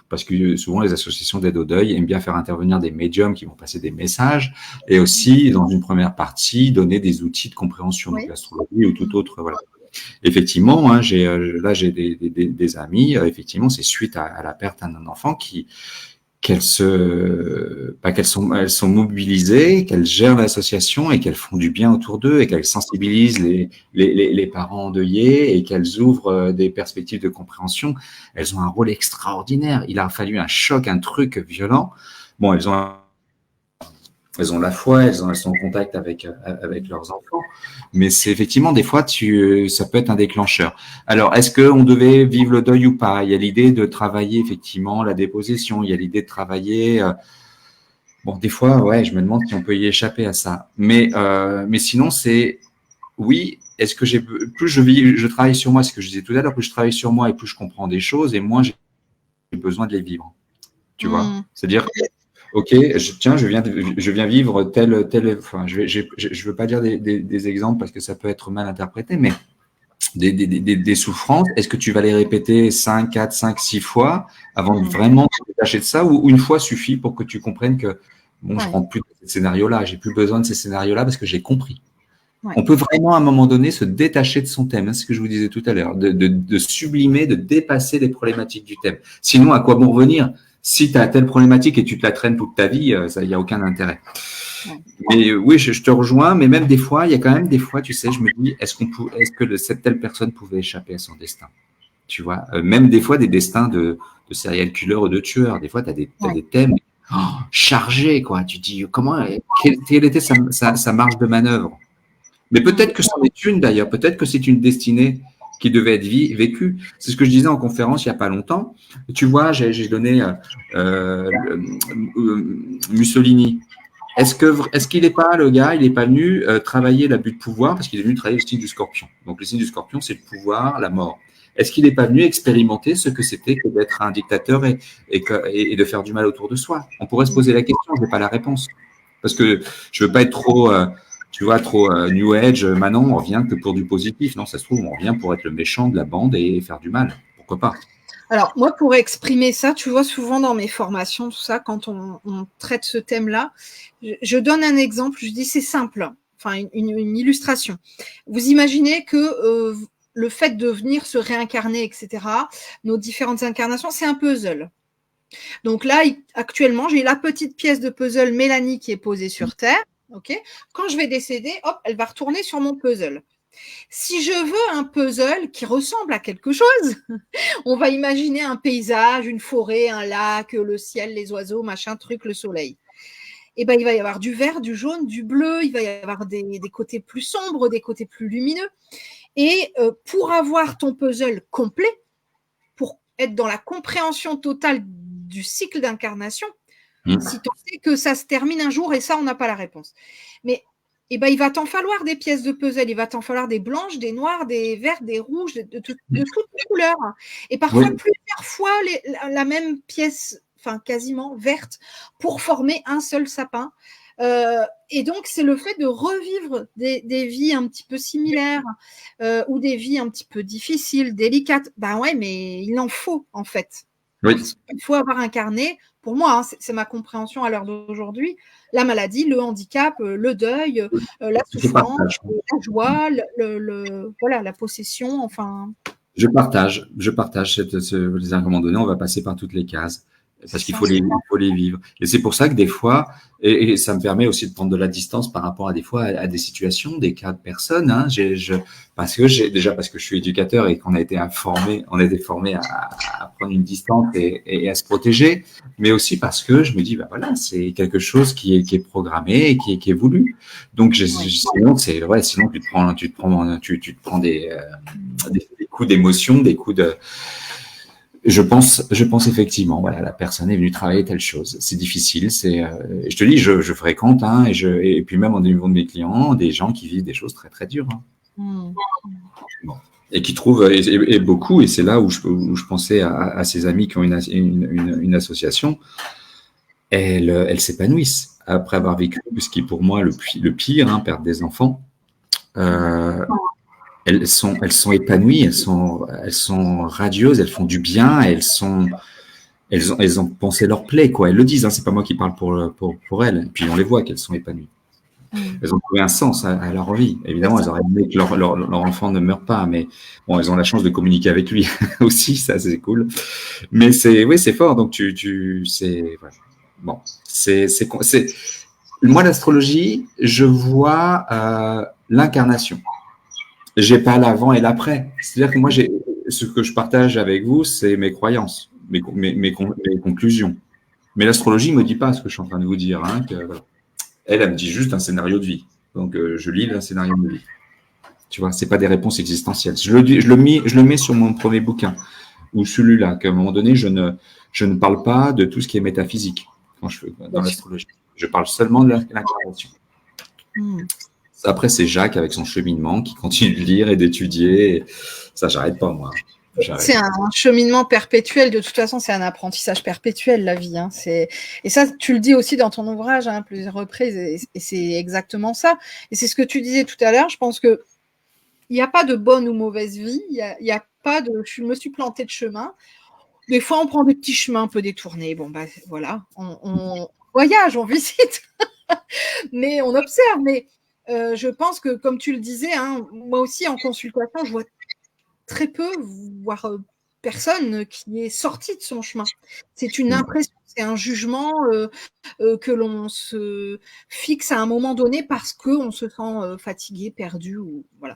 parce que souvent les associations d'aide au deuil aiment bien faire intervenir des médiums qui vont passer des messages et aussi dans une première partie donner des outils de compréhension, donc l'astrologie ou tout autre. Voilà. Effectivement, j'ai des amis. Effectivement, c'est suite à la perte d'un enfant qu'elles sont mobilisées, qu'elles gèrent l'association et qu'elles font du bien autour d'eux et qu'elles sensibilisent les parents endeuillés et qu'elles ouvrent des perspectives de compréhension. Elles ont un rôle extraordinaire. Il a fallu un choc, un truc violent. Bon, elles ont la foi, elles sont en contact avec leurs enfants, mais c'est effectivement des fois ça peut être un déclencheur. Alors, est-ce qu'on devait vivre le deuil ou pas? Il y a l'idée de travailler effectivement la dépossession, il y a l'idée de travailler. Bon, des fois, ouais, je me demande si on peut y échapper à ça. Mais sinon, c'est oui. Est-ce que plus je travaille sur moi, ce que je disais tout à l'heure, plus je travaille sur moi et plus je comprends des choses et moins j'ai besoin de les vivre. Tu vois? C'est-à-dire ok, je viens vivre enfin, je veux pas dire des exemples parce que ça peut être mal interprété, mais des souffrances, est-ce que tu vas les répéter 5, 4, 5, 6 fois avant de vraiment te détacher de ça ou une fois suffit pour que tu comprennes que bon, je rentre plus dans ces scénarios-là, j'ai plus besoin de ces scénarios-là parce que j'ai compris. Ouais. On peut vraiment à un moment donné se détacher de son thème, c'est ce que je vous disais tout à l'heure, de sublimer, de dépasser les problématiques du thème. Sinon, à quoi bon revenir? Si tu as telle problématique et tu te la traînes toute ta vie, il n'y a aucun intérêt. Ouais. Mais oui, je te rejoins, mais même des fois, il y a quand même des fois, tu sais, je me dis, est-ce que cette telle personne pouvait échapper à son destin? Tu vois, même des fois, des destins de serial killer ou de tueurs. Des fois, tu as des thèmes chargés, quoi. Tu dis, quelle était sa marge de manœuvre? Mais peut-être que c'en est une, d'ailleurs. Peut-être que c'est une destinée qui devait être vécue. C'est ce que je disais en conférence il n'y a pas longtemps. Tu vois, j'ai donné Mussolini. Est-ce qu'il n'est pas, le gars, il n'est pas venu travailler l'abus de pouvoir parce qu'il est venu travailler le signe du scorpion. Donc, le signe du scorpion, c'est le pouvoir, la mort. Est-ce qu'il n'est pas venu expérimenter ce que c'était que d'être un dictateur et de faire du mal autour de soi? On pourrait se poser la question, je n'ai pas la réponse. Parce que je ne veux pas être trop... tu vois, trop New Age, maintenant on revient que pour du positif. Non, ça se trouve, on revient pour être le méchant de la bande et faire du mal. Pourquoi pas? Alors, moi, pour exprimer ça, tu vois, souvent dans mes formations, tout ça, quand on traite ce thème-là, je donne un exemple, je dis c'est simple, enfin une illustration. Vous imaginez que le fait de venir se réincarner, etc., nos différentes incarnations, c'est un puzzle. Donc là, actuellement, j'ai la petite pièce de puzzle Mélanie qui est posée sur Terre. Okay. Quand je vais décéder, hop, elle va retourner sur mon puzzle. Si je veux un puzzle qui ressemble à quelque chose, on va imaginer un paysage, une forêt, un lac, le ciel, les oiseaux, machin, truc, le soleil. Et ben, il va y avoir du vert, du jaune, du bleu, il va y avoir des côtés plus sombres, des côtés plus lumineux. Et pour avoir ton puzzle complet, pour être dans la compréhension totale du cycle d'incarnation, si tu sais que ça se termine un jour et ça, on n'a pas la réponse. Mais il va t'en falloir des pièces de puzzle. Il va t'en falloir des blanches, des noires, des vertes, des rouges, de toutes les couleurs. Et parfois, plusieurs fois la même pièce, enfin quasiment verte, pour former un seul sapin. Et donc, c'est le fait de revivre des vies un petit peu similaires ou des vies un petit peu difficiles, délicates. Ben ouais, mais il en faut, en fait. Oui. Il faut avoir incarné, pour moi, c'est ma compréhension à l'heure d'aujourd'hui, la maladie, le handicap, le deuil, la souffrance, la joie, voilà, la possession, enfin. Je partage à un moment donné, on va passer par toutes les cases. Parce qu'il faut les vivre. Et c'est pour ça que des fois, et ça me permet aussi de prendre de la distance par rapport à des fois à des situations, des cas de personnes. Hein, parce que je suis éducateur et qu'on a été formé à prendre une distance et à se protéger, mais aussi parce que je me dis, bah voilà, c'est quelque chose qui est programmé et qui est voulu. Donc sinon tu te prends des coups d'émotion, des coups de je pense effectivement, voilà, la personne est venue travailler telle chose. C'est difficile, je te dis, je fréquente, hein, et puis même au niveau de mes clients, des gens qui vivent des choses très très dures. Hein. Bon. et qui trouvent, et beaucoup, et c'est là où je pensais à ces amis qui ont une association, elles s'épanouissent après avoir vécu ce qui est pour moi le pire, hein, perdre des enfants. Elles sont épanouies, elles sont radieuses, elles font du bien, elles ont pensé leur plaie, quoi. Elles le disent, hein, c'est pas moi qui parle pour elles. Et puis on les voit qu'elles sont épanouies. Elles ont trouvé un sens à leur vie. Évidemment, elles auraient aimé que leur enfant ne meure pas, mais bon, elles ont la chance de communiquer avec lui aussi, ça c'est cool. Mais oui, c'est fort. Donc c'est voilà. Bon, moi l'astrologie, je vois l'incarnation. J'ai pas l'avant et l'après. C'est-à-dire que moi, ce que je partage avec vous, c'est mes croyances, mes conclusions. Mais l'astrologie me dit pas ce que je suis en train de vous dire. Hein, voilà. Elle me dit juste un scénario de vie. Donc, je lis un scénario de vie. Tu vois, c'est pas des réponses existentielles. Je le mets sur mon premier bouquin, ou celui-là, qu'à un moment donné, je ne parle pas de tout ce qui est métaphysique quand je fais dans l'astrologie. Je parle seulement de l'incarnation. Après, c'est Jacques avec son cheminement qui continue de lire et d'étudier. Ça, j'arrête pas, moi. C'est un cheminement perpétuel. De toute façon, c'est un apprentissage perpétuel, la vie. Hein. Et ça, tu le dis aussi dans ton ouvrage à plusieurs reprises. Et c'est exactement ça. Et c'est ce que tu disais tout à l'heure. Je pense qu'il n'y a pas de bonne ou mauvaise vie. Il y a pas de « je me suis planté de chemin ». Des fois, on prend des petits chemins un peu détournés. Bon, bah voilà. On voyage, on visite. Mais on observe. Mais je pense que, comme tu le disais, hein, moi aussi, en consultation, je vois très peu, voire personne qui est sorti de son chemin. C'est une impression, c'est un jugement que l'on se fixe à un moment donné parce qu'on se sent fatigué, perdu. Ou, voilà.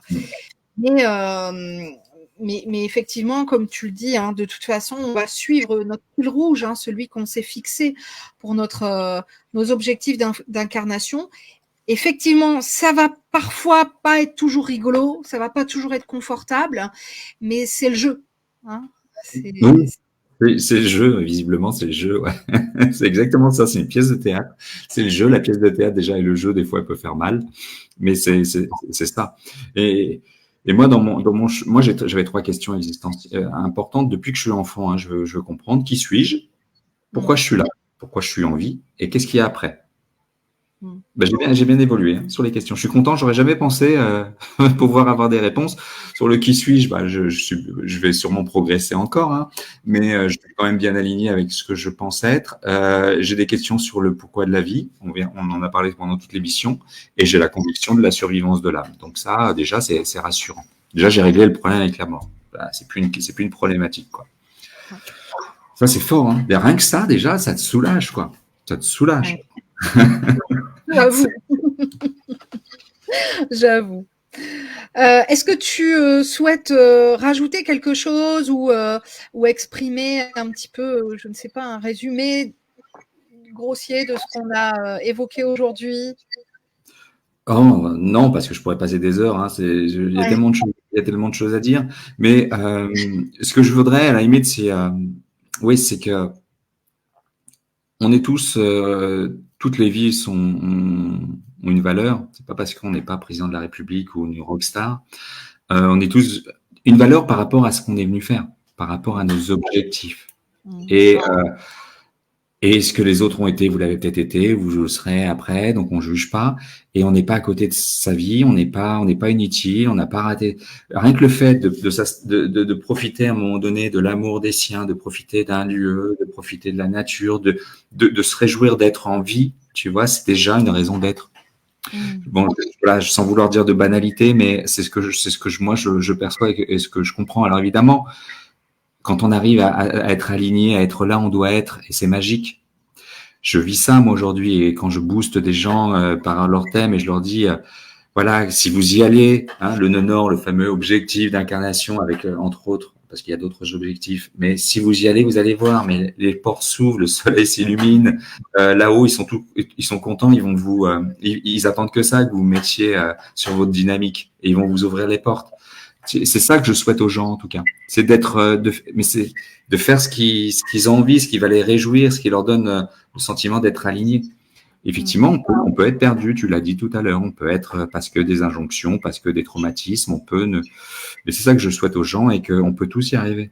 Mais effectivement, comme tu le dis, hein, de toute façon, on va suivre notre fil rouge, hein, celui qu'on s'est fixé pour nos objectifs d'incarnation. Effectivement, ça va parfois pas être toujours rigolo, ça va pas toujours être confortable, mais c'est le jeu. Hein, c'est le jeu, visiblement, c'est le jeu. Ouais. C'est exactement ça, c'est une pièce de théâtre. C'est le jeu, la pièce de théâtre déjà, et le jeu, des fois, elle peut faire mal, mais c'est ça. Et moi, moi, j'avais 3 questions existentielles importantes depuis que je suis enfant. Hein, je veux comprendre qui suis-je, pourquoi je suis là, pourquoi je suis en vie, et qu'est-ce qu'il y a après. Ben, j'ai bien évolué hein, sur les questions. Je suis content, j'aurais jamais pensé pouvoir avoir des réponses. Sur le qui suis-je, bah, je vais sûrement progresser encore, hein, mais je suis quand même bien aligné avec ce que je pense être. J'ai des questions sur le pourquoi de la vie, on en a parlé pendant toute l'émission, et j'ai la conviction de la survivance de l'âme. Donc ça, déjà, c'est rassurant. Déjà, j'ai réglé le problème avec la mort. Bah, c'est plus une problématique, quoi. Ça, c'est fort, hein. Mais rien que ça, déjà, ça te soulage, quoi. Ça te soulage. J'avoue. J'avoue. Est-ce que tu souhaites rajouter quelque chose ou exprimer un petit peu, je ne sais pas, un résumé grossier de ce qu'on a évoqué aujourd'hui? Oh non, parce que je pourrais passer des heures. Hein, il y a tellement de choses à dire. Mais ce que je voudrais, à la limite, c'est c'est que on est tous, toutes les vies ont une valeur. C'est pas parce qu'on n'est pas président de la République ou une rockstar. On est tous une valeur par rapport à ce qu'on est venu faire, par rapport à nos objectifs. Et ce que les autres ont été, vous l'avez peut-être été, vous le serez après, donc on juge pas. Et on n'est pas à côté de sa vie, on n'est pas inutile, on n'a pas raté. Rien que le fait de profiter à un moment donné de l'amour des siens, de profiter d'un lieu, de profiter de la nature, de se réjouir d'être en vie, tu vois, c'est déjà une raison d'être. Bon, voilà, sans vouloir dire de banalité, mais c'est ce que moi je perçois et ce que je comprends. Alors évidemment, quand on arrive à être aligné, à être là, on doit être, et c'est magique. Je vis ça, moi, aujourd'hui, et quand je booste des gens par leur thème, et je leur dis, voilà, si vous y allez, hein, le nord, le fameux objectif d'incarnation avec, entre autres, parce qu'il y a d'autres objectifs, mais si vous y allez, vous allez voir, mais les portes s'ouvrent, le soleil s'illumine, là-haut, ils sont contents, ils vont ils attendent que ça, que vous mettiez sur votre dynamique, et ils vont vous ouvrir les portes. C'est ça que je souhaite aux gens, en tout cas. C'est c'est de faire ce qu'ils ont envie, ce qui va les réjouir, ce qui leur donne le sentiment d'être alignés. Effectivement, on peut être perdu, tu l'as dit tout à l'heure, on peut être parce que des injonctions, parce que des traumatismes, on peut ne... Et c'est ça que je souhaite aux gens et qu'on peut tous y arriver.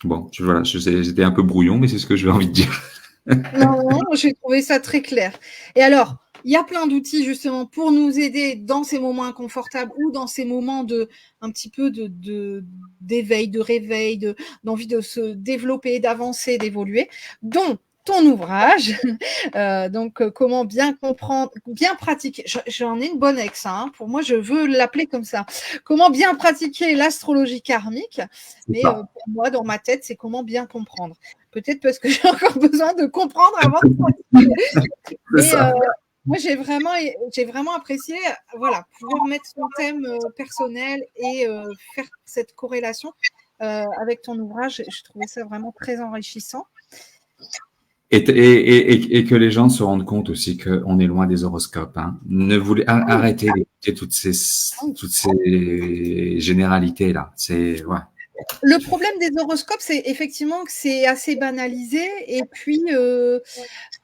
Bon, voilà, j'étais un peu brouillon, mais c'est ce que j'ai envie de dire. Non, j'ai trouvé ça très clair. Et alors, il y a plein d'outils justement pour nous aider dans ces moments inconfortables ou dans ces moments un petit peu d'éveil, de réveil, d'envie de se développer, d'avancer, d'évoluer, dont ton ouvrage, donc comment bien comprendre, bien pratiquer, j'en ai une bonne ex, hein, pour moi je veux l'appeler comme ça, comment bien pratiquer l'astrologie karmique, mais pour moi dans ma tête c'est comment bien comprendre, peut-être parce que j'ai encore besoin de comprendre avant de pratiquer, mais moi j'ai vraiment apprécié, voilà, pouvoir mettre son thème personnel et faire cette corrélation avec ton ouvrage, je trouvais ça vraiment très enrichissant. Et que les gens se rendent compte aussi qu'on est loin des horoscopes. Hein. Arrêtez d'écouter toutes ces généralités-là. Ouais. Le problème des horoscopes, c'est effectivement que c'est assez banalisé. Et puis,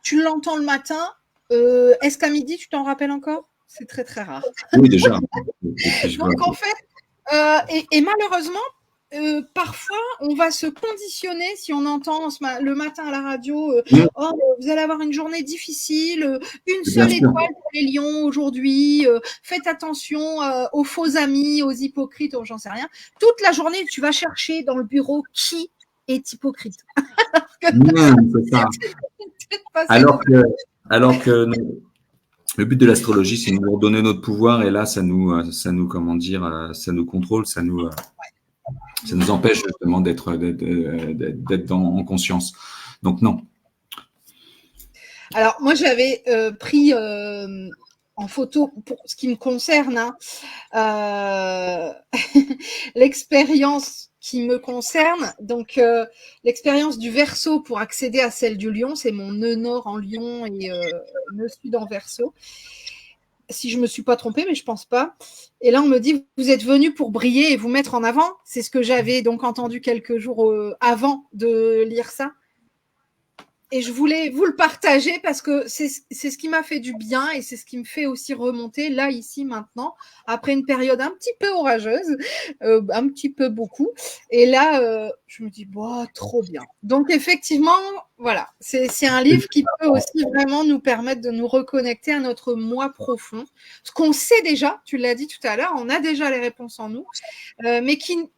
tu l'entends le matin. Est-ce qu'à midi, tu t'en rappelles encore? C'est très, très rare. Oui, déjà. Donc, en fait, et malheureusement, parfois, on va se conditionner si on entend le matin à la radio oh, vous allez avoir une journée difficile, une seule étoile pour les lions aujourd'hui, faites attention aux faux amis, aux hypocrites, j'en sais rien. Toute la journée, tu vas chercher dans le bureau qui est hypocrite. C'est ça. Alors que le but de l'astrologie, c'est de nous redonner notre pouvoir, et là, ça nous comment dire, ça nous contrôle, ça nous empêche justement d'être en conscience. Donc non. Alors moi j'avais pris en photo, pour ce qui me concerne, l'expérience qui me concerne, donc l'expérience du Verseau pour accéder à celle du Lion, c'est mon nœud nord en Lion et nœud sud en Verseau. Si je ne me suis pas trompée, mais je ne pense pas. Et là, on me dit, vous êtes venu pour briller et vous mettre en avant. C'est ce que j'avais donc entendu quelques jours avant de lire ça. Et je voulais vous le partager parce que c'est ce qui m'a fait du bien et c'est ce qui me fait aussi remonter là, ici, maintenant, après une période un petit peu orageuse, un petit peu beaucoup. Et là, je me dis, bah, trop bien. Donc, effectivement, voilà, c'est un livre qui peut aussi vraiment nous permettre de nous reconnecter à notre moi profond. Ce qu'on sait déjà, tu l'as dit tout à l'heure, on a déjà les réponses en nous, mais qui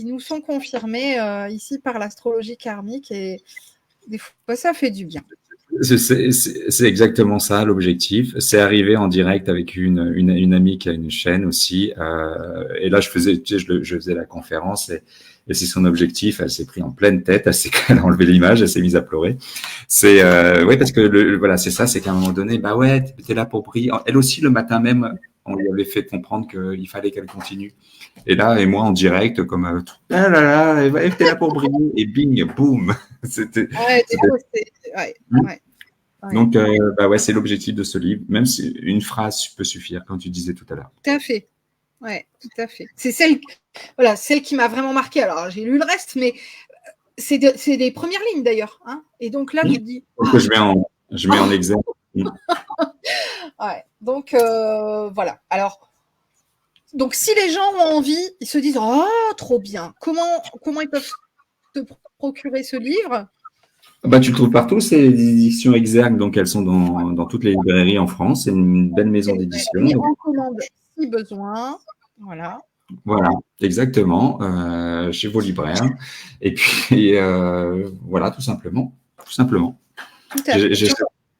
nous sont confirmées ici par l'astrologie karmique et des fois, ça fait du bien. C'est exactement ça l'objectif. C'est arrivé en direct avec une amie qui a une chaîne aussi. Et là, je faisais la conférence et c'est son objectif. Elle s'est pris en pleine tête. Elle a enlevé l'image. Elle s'est mise à pleurer. Oui, parce que voilà, c'est ça. C'est qu'à un moment donné, bah ouais, t'es là pour briller. Elle aussi, le matin même, on lui avait fait comprendre qu'il fallait qu'elle continue. Et là, et moi en direct, comme ah là là, t'es là pour briller. Et bing, boum. Donc, ouais, c'est l'objectif de ce livre, même si une phrase peut suffire, comme tu disais tout à l'heure. Tout à fait. Ouais, tout à fait. C'est celle qui m'a vraiment marqué. Alors, j'ai lu le reste, mais c'est des premières lignes d'ailleurs. Hein, et donc là, je dis. Je mets en exergue. Ouais, donc, voilà. Alors, donc, si les gens ont envie, ils se disent oh, trop bien. Comment ils peuvent te procurer ce livre? Bah, tu le trouves partout, c'est des éditions Exergue, donc elles sont dans toutes les librairies en France. C'est une belle maison d'édition. Et en commande si besoin. Voilà. Voilà, exactement, chez vos libraires. Et puis, voilà, tout simplement. J'ai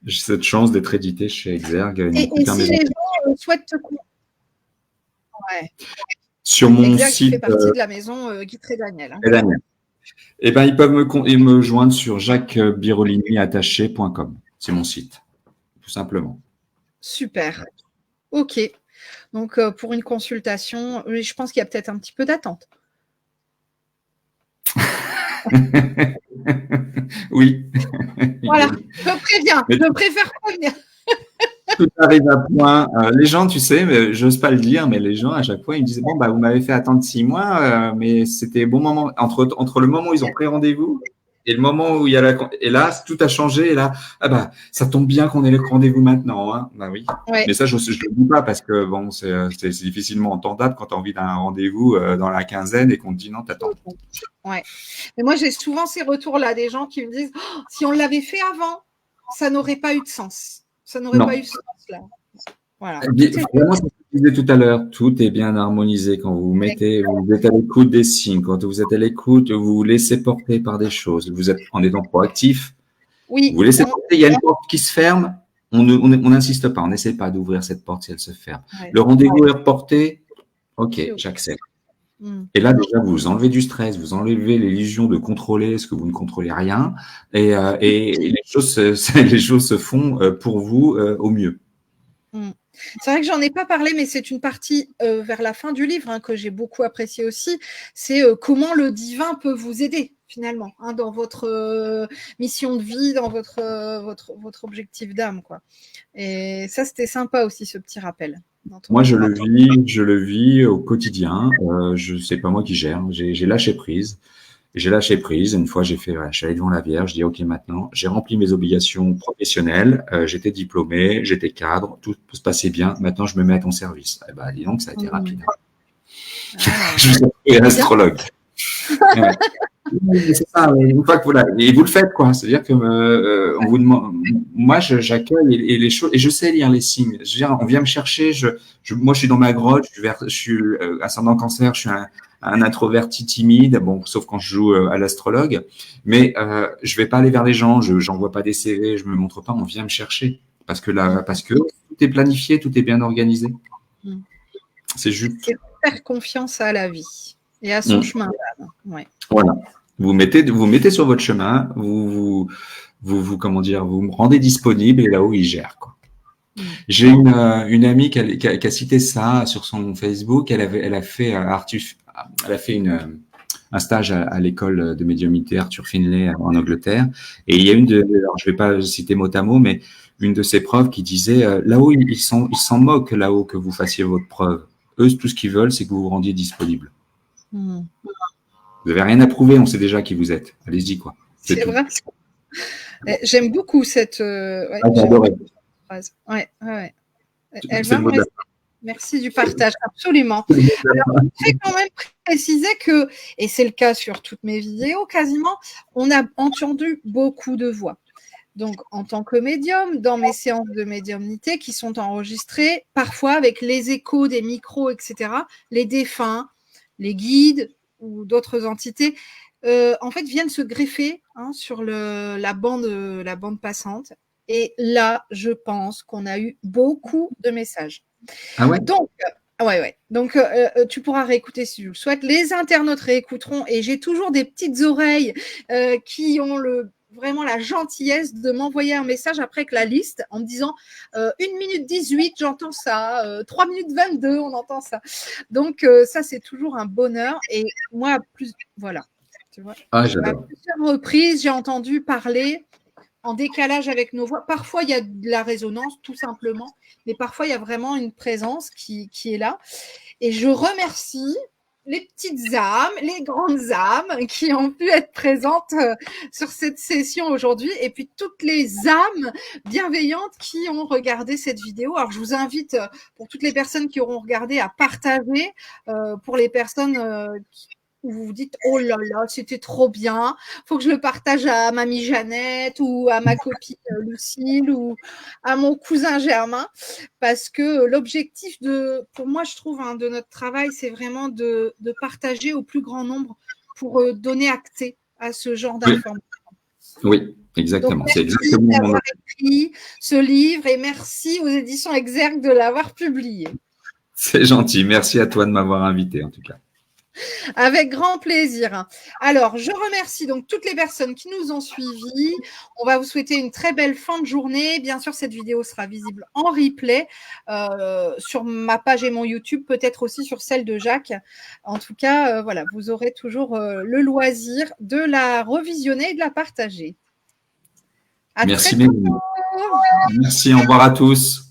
cette chance d'être édité chez Exergue. Et si les gens souhaitent te... Ouais. Sur mon Exergue site... fait partie de la maison Guitry Daniel. Hein. Daniel. Eh ben, ils peuvent me joindre sur jacquesbiroliniattaché.com. C'est mon site, tout simplement. Super. OK. Donc, pour une consultation, je pense qu'il y a peut-être un petit peu d'attente. Oui. Voilà, je préviens. Je préfère prévenir. Tout arrive à point. Les gens, tu sais, j'ose pas le dire, mais les gens, à chaque fois, ils me disaient, bon, bah, vous m'avez fait attendre 6 mois, mais c'était bon moment. Entre le moment où ils ont pris rendez-vous Et le moment où il y a et là, tout a changé. Et là, ah bah, ça tombe bien qu'on ait le rendez-vous maintenant. Hein. Bah oui. Ouais. Mais ça, je ne le dis pas parce que bon, c'est difficilement entendable quand tu as envie d'un rendez-vous dans la quinzaine et qu'on te dit non, t'attends. Ouais. Mais moi, j'ai souvent ces retours-là, des gens qui me disent si on l'avait fait avant, ça n'aurait pas eu de sens. Ça n'aurait pas eu de sens là. Voilà. Vraiment, ce que je disais tout à l'heure, tout est bien harmonisé quand vous vous êtes à l'écoute des signes, quand vous êtes à l'écoute, vous vous laissez porter par des choses. Vous êtes en étant proactif. Oui. Vous laissez porter. Il y a une porte qui se ferme. On n'insiste pas. On n'essaie pas d'ouvrir cette porte si elle se ferme. Ouais. Le rendez-vous est reporté. Ok, j'accepte. Et là, déjà, vous enlevez du stress, vous enlevez l'illusion de contrôler ce que vous ne contrôlez rien, et les choses se font pour vous au mieux. C'est vrai que j'en ai pas parlé, mais c'est une partie vers la fin du livre que j'ai beaucoup apprécié aussi. C'est comment le divin peut vous aider finalement dans votre mission de vie, dans votre objectif d'âme, quoi. Et ça, c'était sympa aussi, ce petit rappel. Moi, je le vis au quotidien. C'est pas moi qui gère. J'ai lâché prise. J'ai lâché prise. Une fois, je suis allé devant la Vierge. Je dis, OK, maintenant, j'ai rempli mes obligations professionnelles. J'étais diplômé, j'étais cadre, tout se passait bien. Maintenant, je me mets à ton service. Eh ben, dis donc, ça a été rapide. Je suis astrologue. C'est ça, une fois que et vous le faites, quoi. C'est-à-dire que on vous demande, moi, j'accueille et les choses, et je sais lire les signes. Je veux dire, on vient me chercher. Moi, je suis dans ma grotte. Je suis ascendant Cancer. Je suis un introverti timide. Bon, sauf quand je joue à l'astrologue. Mais je vais pas aller vers les gens. J'envoie pas des CV. Je me montre pas. On vient me chercher parce que tout est planifié, tout est bien organisé. C'est juste. C'est faire confiance à la vie et à son chemin. Ouais. Voilà. Vous mettez sur votre chemin, vous me rendez disponible et là-haut, il gère, quoi. J'ai une amie qui a cité ça sur son Facebook. Elle a fait un stage à l'école de médiumnité Arthur Finlay en Angleterre. Et il y a alors je vais pas citer mot à mot, mais une de ses profs qui disait, là-haut, ils s'en moquent là-haut que vous fassiez votre preuve. Eux, tout ce qu'ils veulent, c'est que vous vous rendiez disponible. Vous n'avez rien à prouver, on sait déjà qui vous êtes. Allez-y, quoi. C'est vrai. J'aime beaucoup cette phrase. Ouais. Merci du partage, absolument. Alors, je vais quand même préciser que, et c'est le cas sur toutes mes vidéos quasiment, on a entendu beaucoup de voix. Donc, en tant que médium, dans mes séances de médiumnité qui sont enregistrées, parfois avec les échos des micros, etc., les défunts, les guides ou d'autres entités, en fait, viennent se greffer sur la bande passante. Et là, je pense qu'on a eu beaucoup de messages. Ah ouais? Donc, Donc, tu pourras réécouter si tu le souhaites. Les internautes réécouteront et j'ai toujours des petites oreilles qui ont vraiment la gentillesse de m'envoyer un message après avec la liste en me disant 1 minute 18, j'entends ça, 3 minutes 22, on entend ça. Donc, ça, c'est toujours un bonheur. Et moi, voilà. Tu vois, à plusieurs reprises, j'ai entendu parler en décalage avec nos voix. Parfois, il y a de la résonance, tout simplement, mais parfois, il y a vraiment une présence qui est là. Et je remercie les petites âmes, les grandes âmes qui ont pu être présentes sur cette session aujourd'hui, et puis toutes les âmes bienveillantes qui ont regardé cette vidéo. Alors, je vous invite, pour toutes les personnes qui auront regardé, à partager, pour les personnes où vous vous dites « Oh là là, c'était trop bien, faut que je le partage à mamie Jeannette ou à ma copine Lucille ou à mon cousin Germain », parce que l'objectif pour moi, je trouve, de notre travail, c'est vraiment de partager au plus grand nombre pour donner accès à ce genre d'informations. Oui, exactement. C'est exactement d'avoir écrit ce livre et merci aux éditions Exergue de l'avoir publié. C'est gentil. Merci à toi de m'avoir invité, en tout cas. Avec grand plaisir. Alors, je remercie donc toutes les personnes qui nous ont suivis. On va vous souhaiter une très belle fin de journée. Bien sûr, cette vidéo sera visible en replay sur ma page et mon YouTube, peut-être aussi sur celle de Jacques. En tout cas, voilà, vous aurez toujours le loisir de la revisionner et de la partager. Merci, Mélanie. Merci, au revoir à tous.